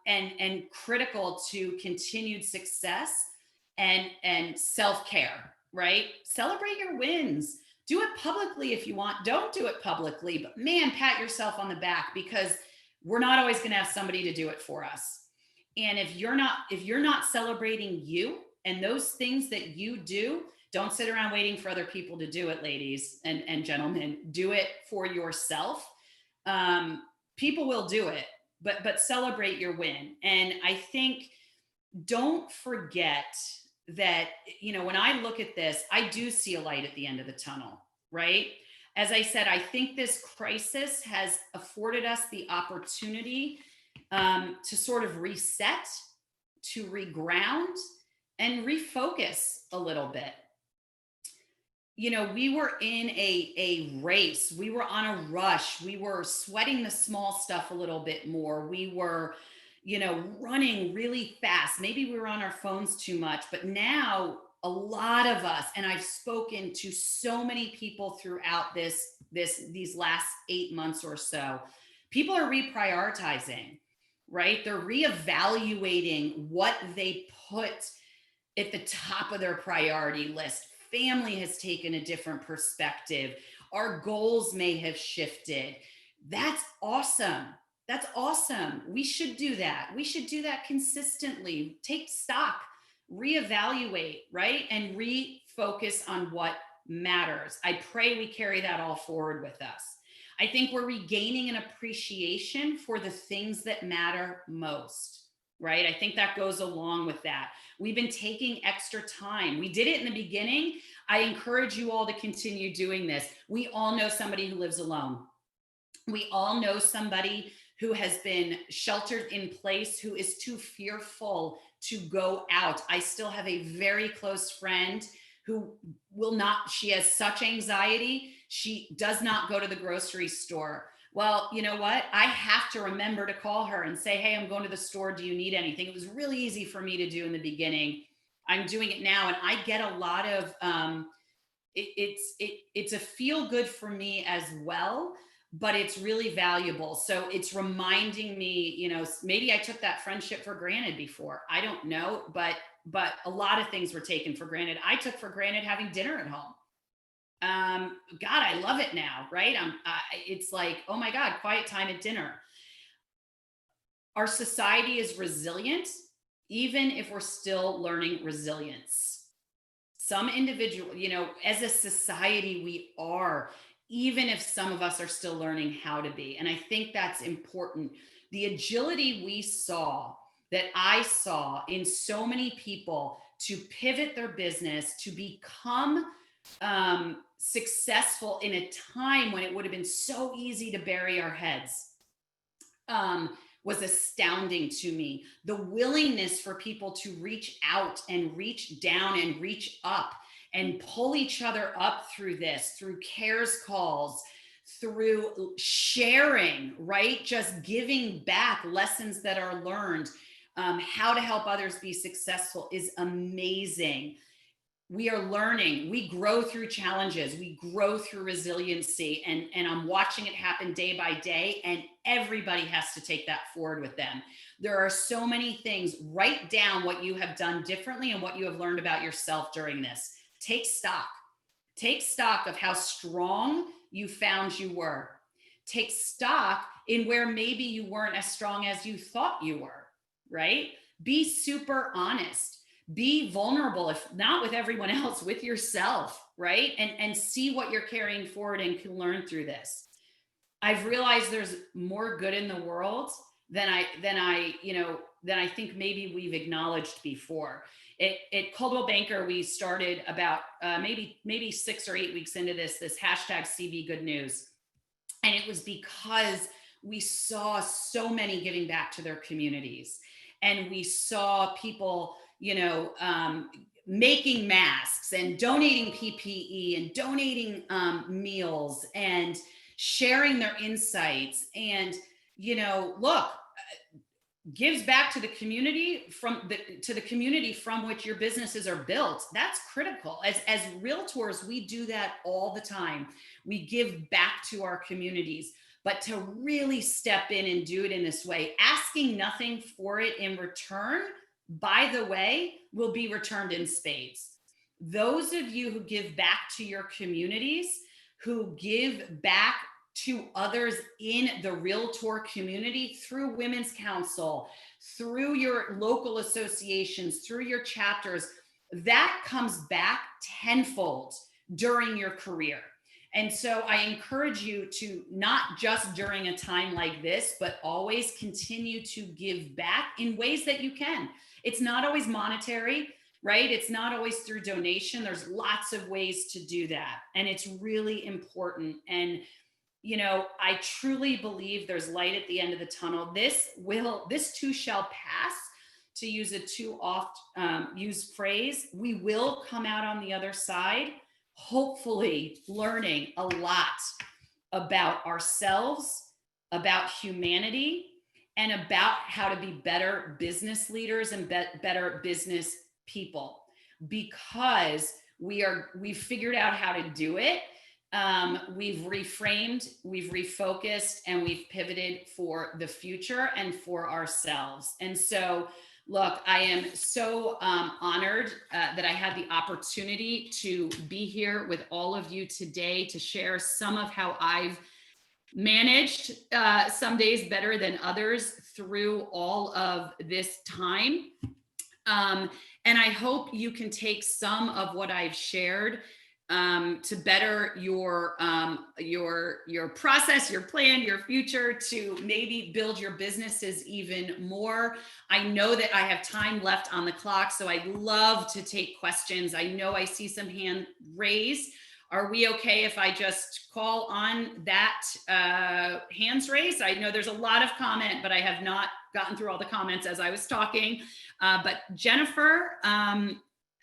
and critical to continued success and self-care, right? Celebrate your wins. Do it publicly if you want. Don't do it publicly, but man, pat yourself on the back, because we're not always going to have somebody to do it for us. And if you're not celebrating you and those things that you do, don't sit around waiting for other people to do it, ladies and gentlemen. Do it for yourself. People will do it, but celebrate your win. And I think, don't forget that, when I look at this, I do see a light at the end of the tunnel, right? As I said, I think this crisis has afforded us the opportunity to sort of reset, to reground, and refocus a little bit. We were in a race. We were on a rush. We were sweating the small stuff a little bit more. We were, running really fast. Maybe we were on our phones too much, but now a lot of us, and I've spoken to so many people throughout these last 8 months or so, people are reprioritizing, right? They're reevaluating what they put at the top of their priority list. Family has taken a different perspective. Our goals may have shifted. That's awesome. That's awesome. We should do that. We should do that consistently. Take stock, reevaluate, right? And refocus on what matters. I pray we carry that all forward with us. I think we're regaining an appreciation for the things that matter most, right? I think that goes along with that. We've been taking extra time. We did it in the beginning. I encourage you all to continue doing this. We all know somebody who lives alone. We all know somebody who has been sheltered in place, who is too fearful to go out. I still have a very close friend who she has such anxiety, she does not go to the grocery store. Well, you know what? I have to remember to call her and say, hey, I'm going to the store. Do you need anything? It was really easy for me to do in the beginning. I'm doing it now. And I get a lot of, it's a feel good for me as well, but it's really valuable. So it's reminding me, maybe I took that friendship for granted before. I don't know, but a lot of things were taken for granted. I took for granted having dinner at home. God, I love it now, right? It's like, oh my God, quiet time at dinner. Our society is resilient, even if we're still learning resilience. Some individual, as a society, we are, even if some of us are still learning how to be. And I think that's important. The agility that I saw in so many people to pivot their business, to become successful in a time when it would have been so easy to bury our heads, was astounding to me. The willingness for people to reach out and reach down and reach up and pull each other up through this, through cares calls, through sharing, right? Just giving back lessons that are learned, how to help others be successful is amazing. We are learning, we grow through challenges, we grow through resiliency, and I'm watching it happen day by day, and everybody has to take that forward with them. There are so many things. Write down what you have done differently and what you have learned about yourself during this. Take stock. Take stock of how strong you found you were. Take stock in where maybe you weren't as strong as you thought you were, right? Be super honest. Be vulnerable, if not with everyone else, with yourself, right? And see what you're carrying forward and can learn through this. I've realized there's more good in the world than I think maybe we've acknowledged before. At Coldwell Banker, we started about maybe 6 or 8 weeks into this hashtag CB Good News. And it was because we saw so many giving back to their communities. And we saw people, making masks and donating PPE and donating meals and sharing their insights. And, look, gives back to the community from which your businesses are built. That's critical. As realtors, we do that all the time. We give back to our communities, but to really step in and do it in this way, asking nothing for it in return, by the way, will be returned in spades. Those of you who give back to your communities, who give back to others in the realtor community through Women's Council, through your local associations, through your chapters, that comes back tenfold during your career. And so I encourage you to not just during a time like this, but always continue to give back in ways that you can. It's not always monetary, right? It's not always through donation. There's lots of ways to do that. And it's really important. And you know, I truly believe there's light at the end of the tunnel. This too shall pass, to use a too oft used phrase. We will come out on the other side, hopefully learning a lot about ourselves, about humanity, and about how to be better business leaders and better business people, because we've figured out how to do it. We've reframed, we've refocused, and we've pivoted for the future and for ourselves. And so, look, I am so honored that I had the opportunity to be here with all of you today to share some of how I've managed some days better than others through all of this time. And I hope you can take some of what I've shared to better your process, your plan, your future, to maybe build your businesses even more. I know that I have time left on the clock, so I'd love to take questions. I know I see some hand raised. Are we okay if I just call on that hands raised? I know there's a lot of comment, but I have not gotten through all the comments as I was talking. But Jennifer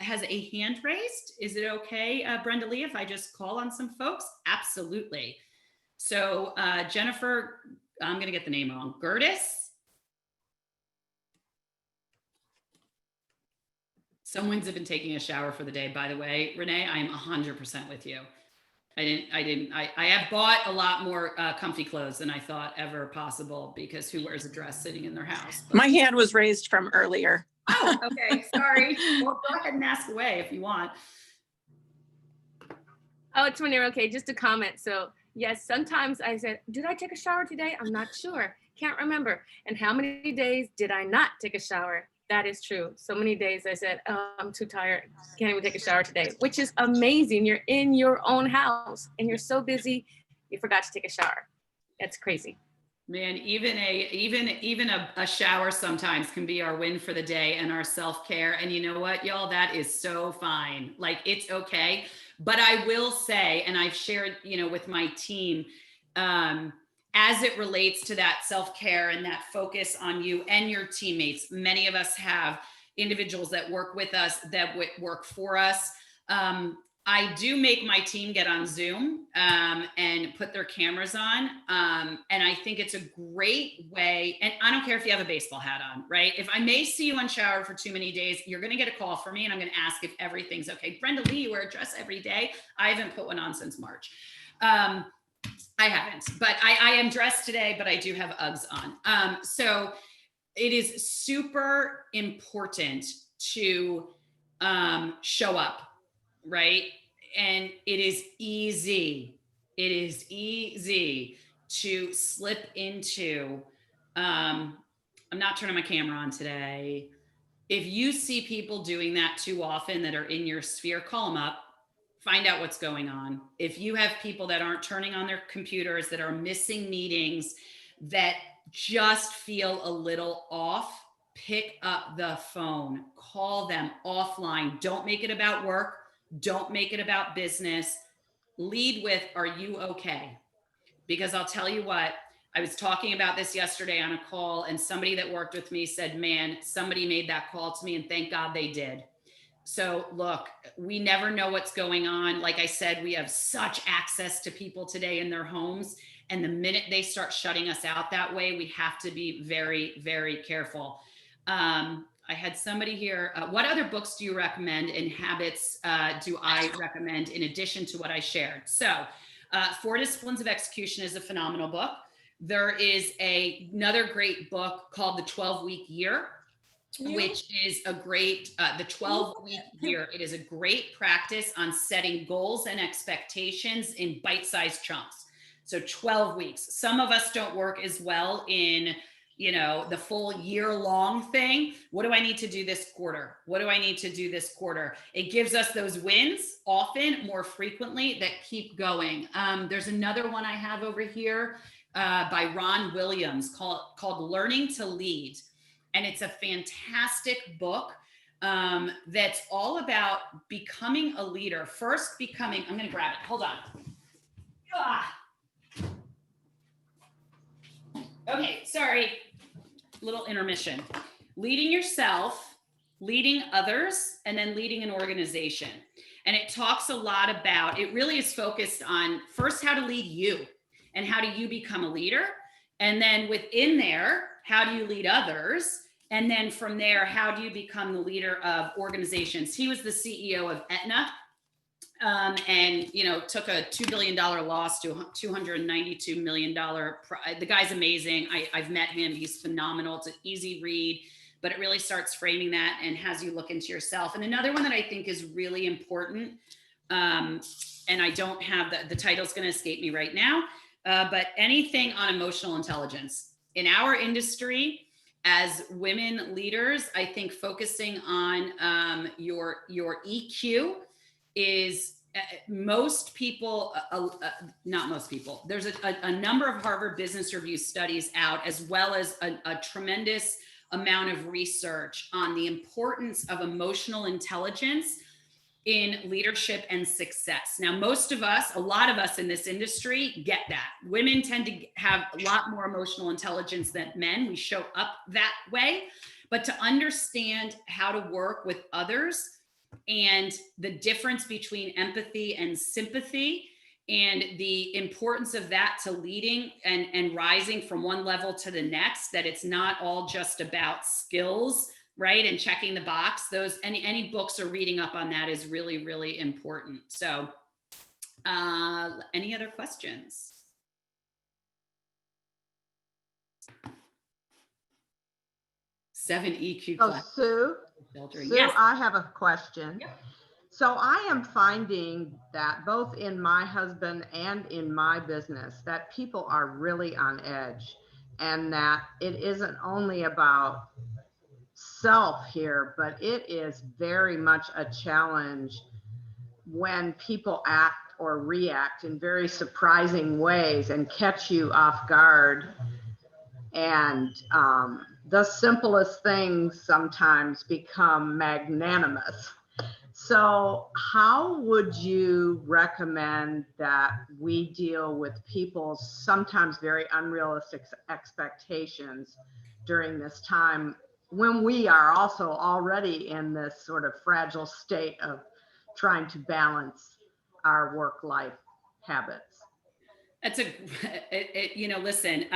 has a hand raised. Is it okay, Brenda Lee, if I just call on some folks? Absolutely. So Jennifer, I'm going to get the name wrong. Gertis? Someone's been taking a shower for the day, by the way. Renee, I am 100% with you. I have bought a lot more comfy clothes than I thought ever possible, because who wears a dress sitting in their house? But... My hand was raised from earlier. Oh, okay. Sorry. Well, go ahead and ask away if you want. Oh, it's when you're okay. Just a comment. So yes, sometimes I said, did I take a shower today? I'm not sure. Can't remember. And how many days did I not take a shower? That is true. So many days I said, oh, I'm too tired. Can't even take a shower today, which is amazing. You're in your own house and you're so busy, you forgot to take a shower. That's crazy. Man, even a shower sometimes can be our win for the day and our self-care. And you know what, y'all, that is so fine. Like, it's okay. But I will say, and I've shared, with my team, as it relates to that self-care and that focus on you and your teammates, many of us have individuals that work with us, that work for us. I do make my team get on Zoom and put their cameras on. And I think it's a great way, and I don't care if you have a baseball hat on, right? If I may see you unshowered for too many days, you're gonna get a call from me and I'm gonna ask if everything's okay. Brenda Lee, you wear a dress every day. I haven't put one on since March. I haven't, but I am dressed today, but I do have Uggs on. So it is super important to show up, right? And it is easy to slip into, I'm not turning my camera on today. If you see people doing that too often that are in your sphere, call them up, find out what's going on. If you have people that aren't turning on their computers, that are missing meetings, that just feel a little off, pick up the phone, call them offline. Don't make it about work. Don't make it about business. Lead with, are you okay? Because I'll tell you what, I was talking about this yesterday on a call, and somebody that worked with me said, man, somebody made that call to me, and thank God they did. So look, we never know what's going on. Like I said, we have such access to people today in their homes. And the minute they start shutting us out that way, we have to be very, very careful. I had somebody here, what other books do you recommend and habits do I recommend in addition to what I shared? So 4 Disciplines of Execution is a phenomenal book. There is another great book called The 12-Week Year, which is a great, the 12-week year. It is a great practice on setting goals and expectations in bite-sized chunks. So 12 weeks. Some of us don't work as well in, the full year-long thing. What do I need to do this quarter? What do I need to do this quarter? It gives us those wins often, more frequently, that keep going. There's another one I have over here by Ron Williams called Learning to Lead. And it's a fantastic book that's all about becoming a leader. First, I'm going to grab it. Hold on. Okay, sorry. Little intermission. Leading yourself, leading others, and then leading an organization. And it talks a lot about, it really is focused on first how to lead you and how do you become a leader. And then within there, how do you lead others? And then from there, how do you become the leader of organizations? He was the CEO of Aetna, and took a $2 billion loss to $292 million. The guy's amazing. I've met him. He's phenomenal. It's an easy read, but it really starts framing that and has you look into yourself. And another one that I think is really important, and I don't have the title's going to escape me right now, but anything on emotional intelligence. In our industry, as women leaders, I think focusing on your EQ is most people, not most people, there's a number of Harvard Business Review studies out, as well as a tremendous amount of research on the importance of emotional intelligence in leadership and success. Now, a lot of us in this industry get that. Women tend to have a lot more emotional intelligence than men. We show up that way. But to understand how to work with others and the difference between empathy and sympathy and the importance of that to leading and rising from one level to the next, that it's not all just about skills, right? And checking the box. Any books or reading up on that is really, really important. So any other questions? Seven EQ class. Sue, Yes. I have a question. Yep. So I am finding that both in my husband and in my business, that people are really on edge, and that it isn't only about self here, but it is very much a challenge when people act or react in very surprising ways and catch you off guard. And the simplest things sometimes become magnanimous. So how would you recommend that we deal with people's sometimes very unrealistic expectations during this time, when we are also already in this sort of fragile state of trying to balance our work-life habits? That's listen,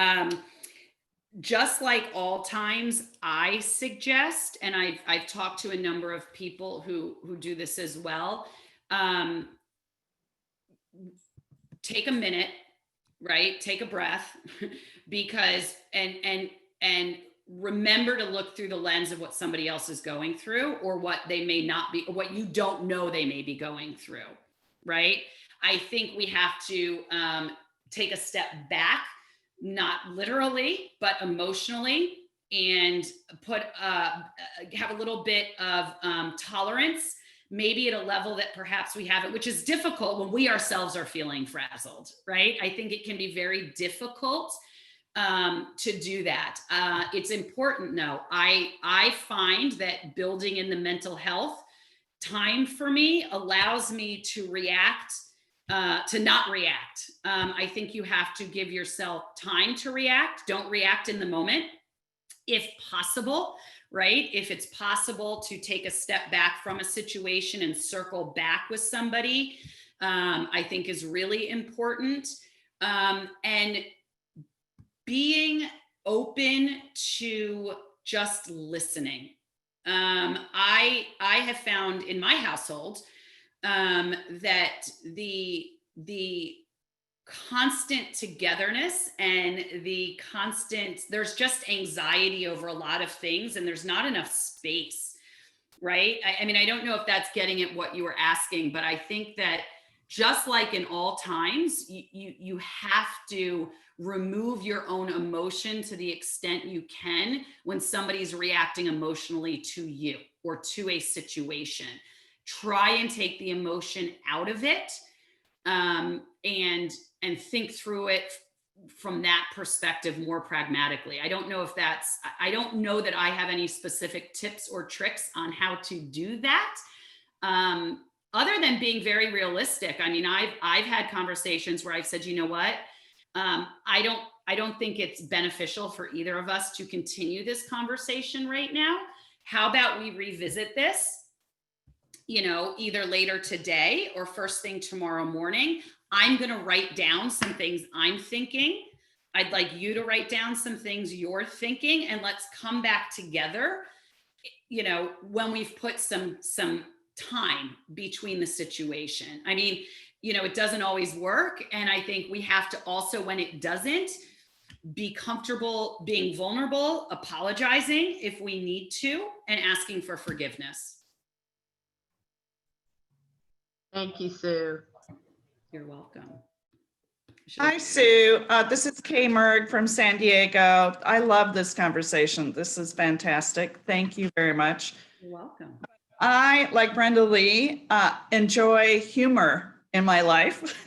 just like all times, I suggest, and I've talked to a number of people who do this as well. Take a minute, right? Take a breath, because and remember to look through the lens of what somebody else is going through, or what they may not be, or what you don't know they may be going through, right? I think we have to take a step back, not literally, but emotionally, and have a little bit of tolerance, maybe at a level that perhaps we haven't, which is difficult when we ourselves are feeling frazzled, right? I think it can be very difficult to do that. It's important, though. I find that building in the mental health time for me allows me to react, to not react. I think you have to give yourself time to react. Don't react in the moment, if possible, right? If it's possible to take a step back from a situation and circle back with somebody, I think is really important. and being open to just listening. I have found in my household that the constant togetherness and there's just anxiety over a lot of things, and there's not enough space, right? I mean, I don't know if that's getting at what you were asking, but I think that just like in all times, you have to remove your own emotion to the extent you can when somebody's reacting emotionally to you or to a situation. Try and take the emotion out of it, and think through it from that perspective more pragmatically. I don't know that I have any specific tips or tricks on how to do that. Other than being very realistic. I mean, I've had conversations where I've said, you know what, I don't think it's beneficial for either of us to continue this conversation right now. How about we revisit this, either later today or first thing tomorrow morning? I'm going to write down some things I'm thinking. I'd like you to write down some things you're thinking, and let's come back together, when we've put some time between the situation. I mean, it doesn't always work. And I think we have to also, when it doesn't, be comfortable being vulnerable, apologizing if we need to, and asking for forgiveness. Thank you, Sue. You're welcome. Hi, Sue. This is Kay Merg from San Diego. I love this conversation. This is fantastic. Thank you very much. You're welcome. I, like Brenda Lee, enjoy humor in my life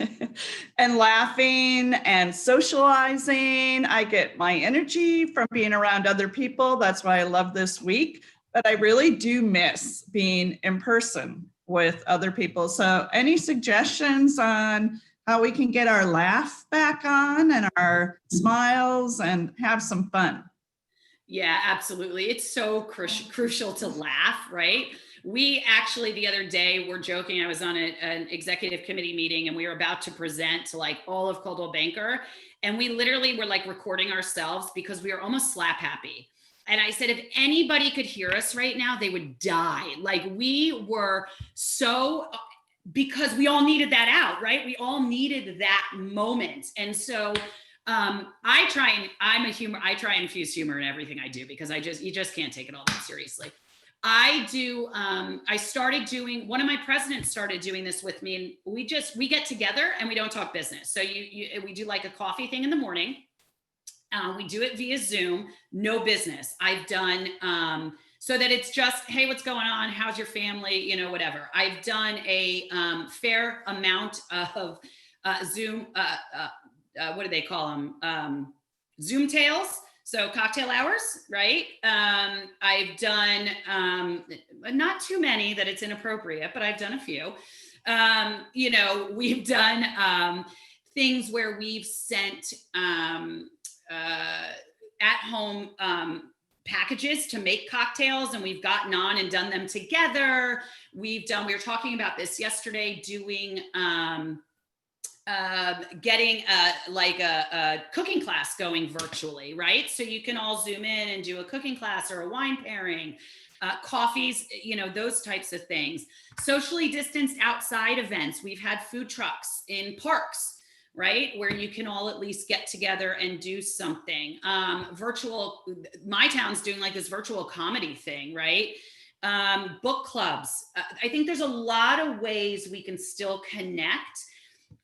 and laughing and socializing. I get my energy from being around other people. That's why I love this week. But I really do miss being in person with other people. So any suggestions on how we can get our laugh back on and our smiles and have some fun? Yeah, absolutely. It's so crucial to laugh, right? We actually, the other day, were joking. I was on an executive committee meeting, and we were about to present to like all of Coldwell Banker. And we literally were like recording ourselves because we were almost slap happy. And I said, if anybody could hear us right now, they would die. Like we were so, because we all needed that out, right? We all needed that moment. And so I try and infuse humor in everything I do, because you just can't take it all that seriously. I started doing, one of my presidents started doing this with me, and we get together and we don't talk business. So we do like a coffee thing in the morning. We do it via Zoom, no business. I've done, so that it's just, hey, what's going on? How's your family? Whatever. I've done a fair amount of Zoom, what do they call them? Zoom tales. So cocktail hours, right? I've done, not too many that it's inappropriate, but I've done a few. We've done things where we've sent at-home packages to make cocktails, and we've gotten on and done them together. We were talking about this yesterday, doing getting a cooking class going virtually, right? So you can all Zoom in and do a cooking class or a wine pairing, coffees, those types of things. Socially distanced outside events. We've had food trucks in parks, right? Where you can all at least get together and do something. Virtual, my town's doing like this virtual comedy thing, right? Book clubs. I think there's a lot of ways we can still connect.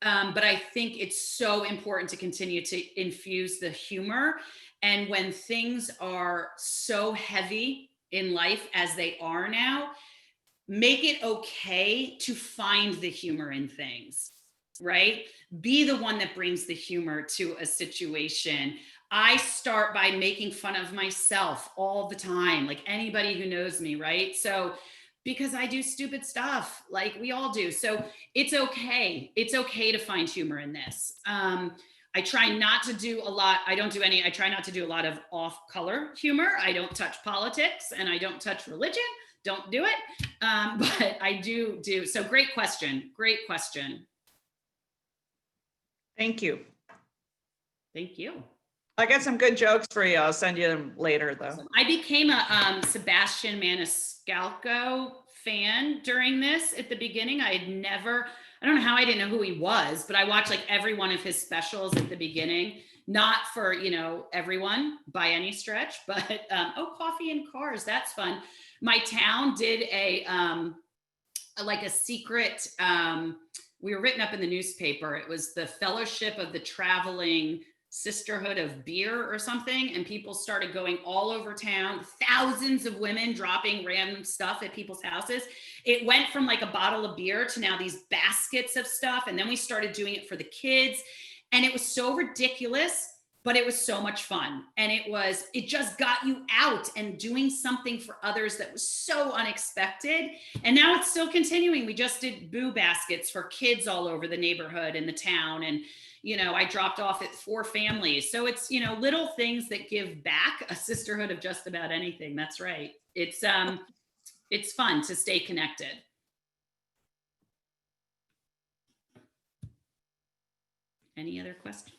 But I think it's so important to continue to infuse the humor. And when things are so heavy in life as they are now, make it okay to find the humor in things, right? Be the one that brings the humor to a situation. I start by making fun of myself all the time, like anybody who knows me, right? So, because I do stupid stuff like we all do. So it's okay. It's okay to find humor in this. I try not to do a lot. I try not to do a lot of off-color humor. I don't touch politics and I don't touch religion. Don't do it. But I do. So great question. Great question. Thank you. Thank you. I got some good jokes for you. I'll send you them later though. I became a Sebastian Maniscalco fan during this at the beginning. I don't know how I didn't know who he was, but I watched like every one of his specials at the beginning. Not for, everyone by any stretch, but coffee and cars, that's fun. My town did a secret, we were written up in the newspaper. It was the Fellowship of the Traveling Sisterhood of Beer or something, and people started going all over town, thousands of women dropping random stuff at people's houses. It went from like a bottle of beer to now these baskets of stuff, and then we started doing it for the kids, and it was so ridiculous, but it was so much fun. And it just got you out and doing something for others that was so unexpected. And now it's still continuing. We just did boo baskets for kids all over the neighborhood and the town, and I dropped off at 4 families. So it's, little things that give back, a sisterhood of just about anything. That's right. It's fun to stay connected. Any other questions?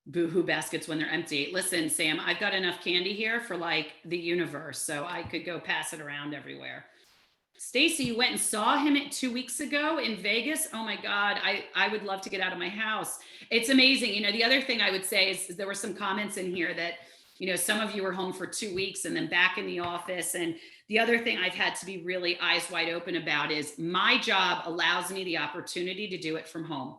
Boohoo baskets when they're empty. Listen, Sam, I've got enough candy here for like the universe, so I could go pass it around everywhere. Stacy, you went and saw him 2 weeks ago in Vegas. Oh my God, I would love to get out of my house. It's amazing. The other thing I would say is there were some comments in here that, some of you were home for 2 weeks and then back in the office. And the other thing I've had to be really eyes wide open about is my job allows me the opportunity to do it from home.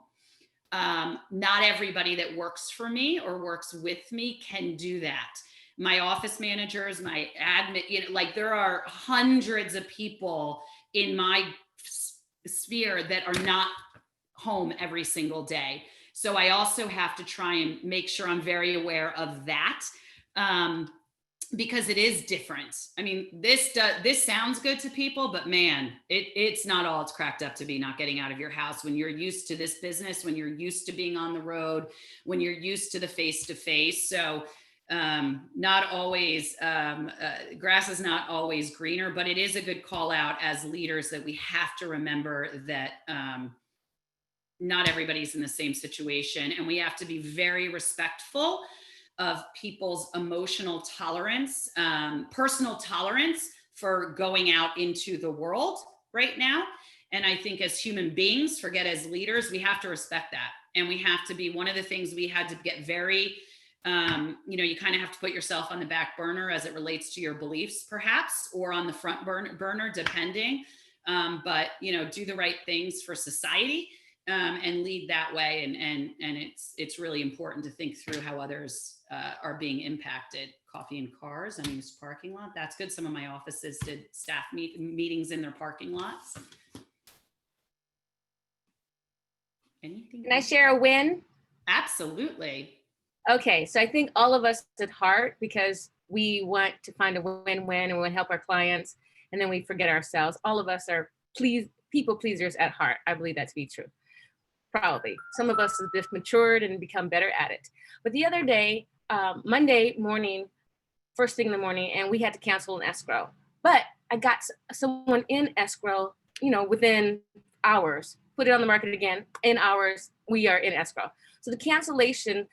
Not everybody that works for me or works with me can do that. My office managers, my admin, there are hundreds of people in my sphere that are not home every single day. So I also have to try and make sure I'm very aware of that, because it is different. I mean, this sounds good to people, but man, it's not all it's cracked up to be, not getting out of your house when you're used to this business, when you're used to being on the road, when you're used to the face-to-face. So not always, grass is not always greener, but it is a good call out as leaders that we have to remember that not everybody's in the same situation, and we have to be very respectful of people's emotional tolerance, personal tolerance for going out into the world right now. And I think as human beings, forget as leaders, we have to respect that. And we have to be, one of the things we had to get very, you kind of have to put yourself on the back burner as it relates to your beliefs, perhaps, or on the front burner, depending. But, do the right things for society, and lead that way. And it's really important to think through how others are being impacted. Coffee and cars, unused parking lot. That's good. Some of my offices did staff meetings in their parking lots. Anything? Can I share a win? Absolutely. Okay, so I think all of us at heart, because we want to find a win-win and we want to help our clients, and then we forget ourselves. All of us are people pleasers at heart. I believe that to be true. Probably. Some of us have just matured and become better at it. But the other day, Monday morning, first thing in the morning, and we had to cancel an escrow. But I got someone in escrow, within hours, put it on the market again. In hours, we are in escrow. So the cancellation,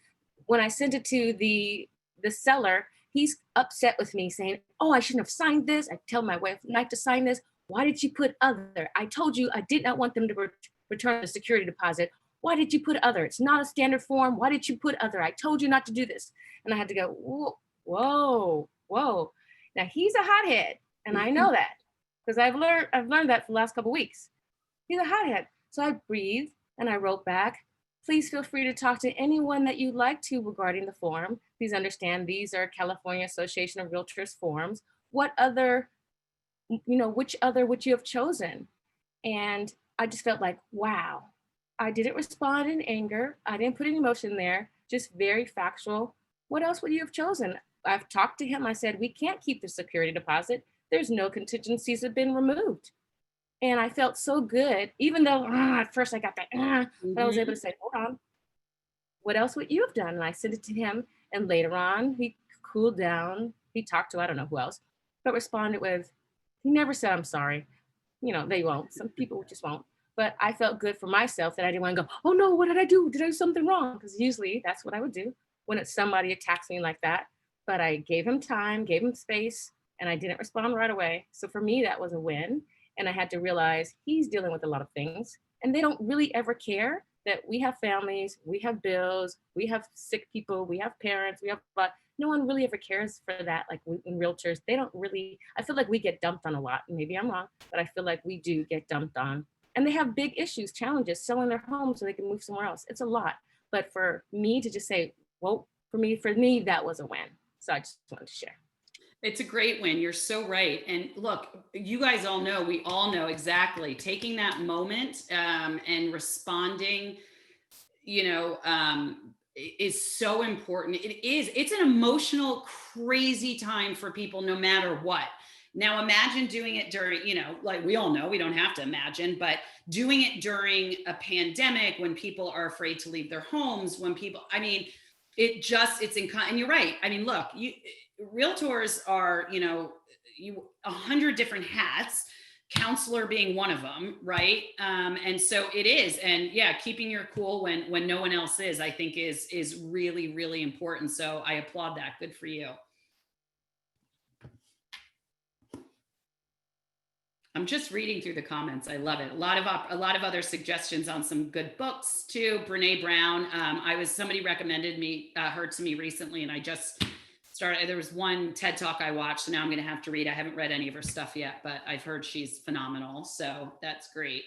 when I sent it to the seller, he's upset with me saying, oh, I shouldn't have signed this. I tell my wife not to sign this. Why did you put other? I told you I did not want them to return the security deposit. Why did you put other? It's not a standard form. Why did you put other? I told you not to do this. And I had to go, whoa. Now he's a hothead, and I know that because I've learned that for the last couple of weeks. He's a hothead. So I breathed and I wrote back, please feel free to talk to anyone that you'd like to regarding the form. Please understand these are California Association of Realtors forms. What other, which other would you have chosen? And I just felt like, wow, I didn't respond in anger. I didn't put any emotion there, just very factual. What else would you have chosen? I've talked to him. I said, we can't keep the security deposit. There's no contingencies have been removed. And I felt so good, even though at first I got that, but I was able to say, hold on, what else would you have done? And I sent it to him. And later on, he cooled down. He talked to, I don't know who else, but responded with, he never said, I'm sorry. They won't. Some people just won't. But I felt good for myself that I didn't want to go, oh no, what did I do? Did I do something wrong? Because usually that's what I would do when it's somebody attacks me like that. But I gave him time, gave him space, and I didn't respond right away. So for me, that was a win. And I had to realize he's dealing with a lot of things, and they don't really ever care that we have families, we have bills, we have sick people, we have parents, we have, but no one really ever cares for that. Like in realtors, they don't really, I feel like we get dumped on a lot. Maybe I'm wrong, but I feel like we do get dumped on. And they have big issues, challenges, selling their home so they can move somewhere else. It's a lot. But for me to just say, well, for me, that was a win. So I just wanted to share. It's a great win. You're so right. And look, you guys all know, we all know exactly taking that moment and responding, is so important. It's an emotional, crazy time for people, no matter what. Now imagine doing it during, like we all know, we don't have to imagine, but doing it during a pandemic when people are afraid to leave their homes, when people, and you're right. I mean, look, realtors are, 100 different hats, counselor being one of them, right? And so it is. And yeah, keeping your cool when no one else is, I think is really, really important. So I applaud that. Good for you. I'm just reading through the comments. I love it. A lot of other suggestions on some good books too. Brene Brown. Somebody recommended her to me recently, and I just started. There was one TED Talk I watched, so now I'm going to have to read. I haven't read any of her stuff yet, but I've heard she's phenomenal. So that's great.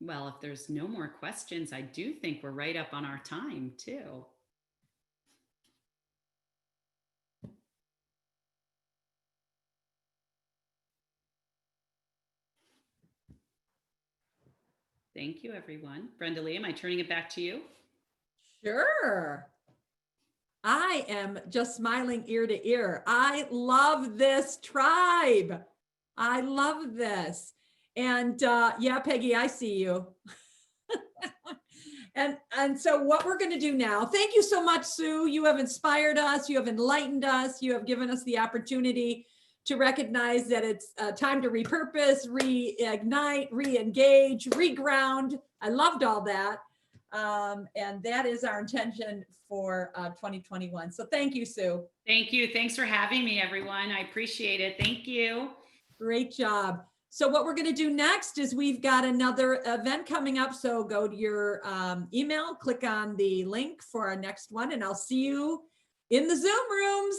Well, if there's no more questions, I do think we're right up on our time too. Thank you, everyone. Brenda Lee, am I turning it back to you? Sure. I am just smiling ear to ear. I love this tribe. I love this. And yeah, Peggy, I see you. And so what we're going to do now, thank you so much, Sue. You have inspired us. You have enlightened us. You have given us the opportunity to recognize that it's time to repurpose, reignite, re-engage, reground. I loved all that. And that is our intention for 2021. So thank you, Sue. Thank you. Thanks for having me, everyone. I appreciate it. Thank you. Great job. So what we're going to do next is we've got another event coming up. So go to your email, click on the link for our next one, and I'll see you in the Zoom rooms.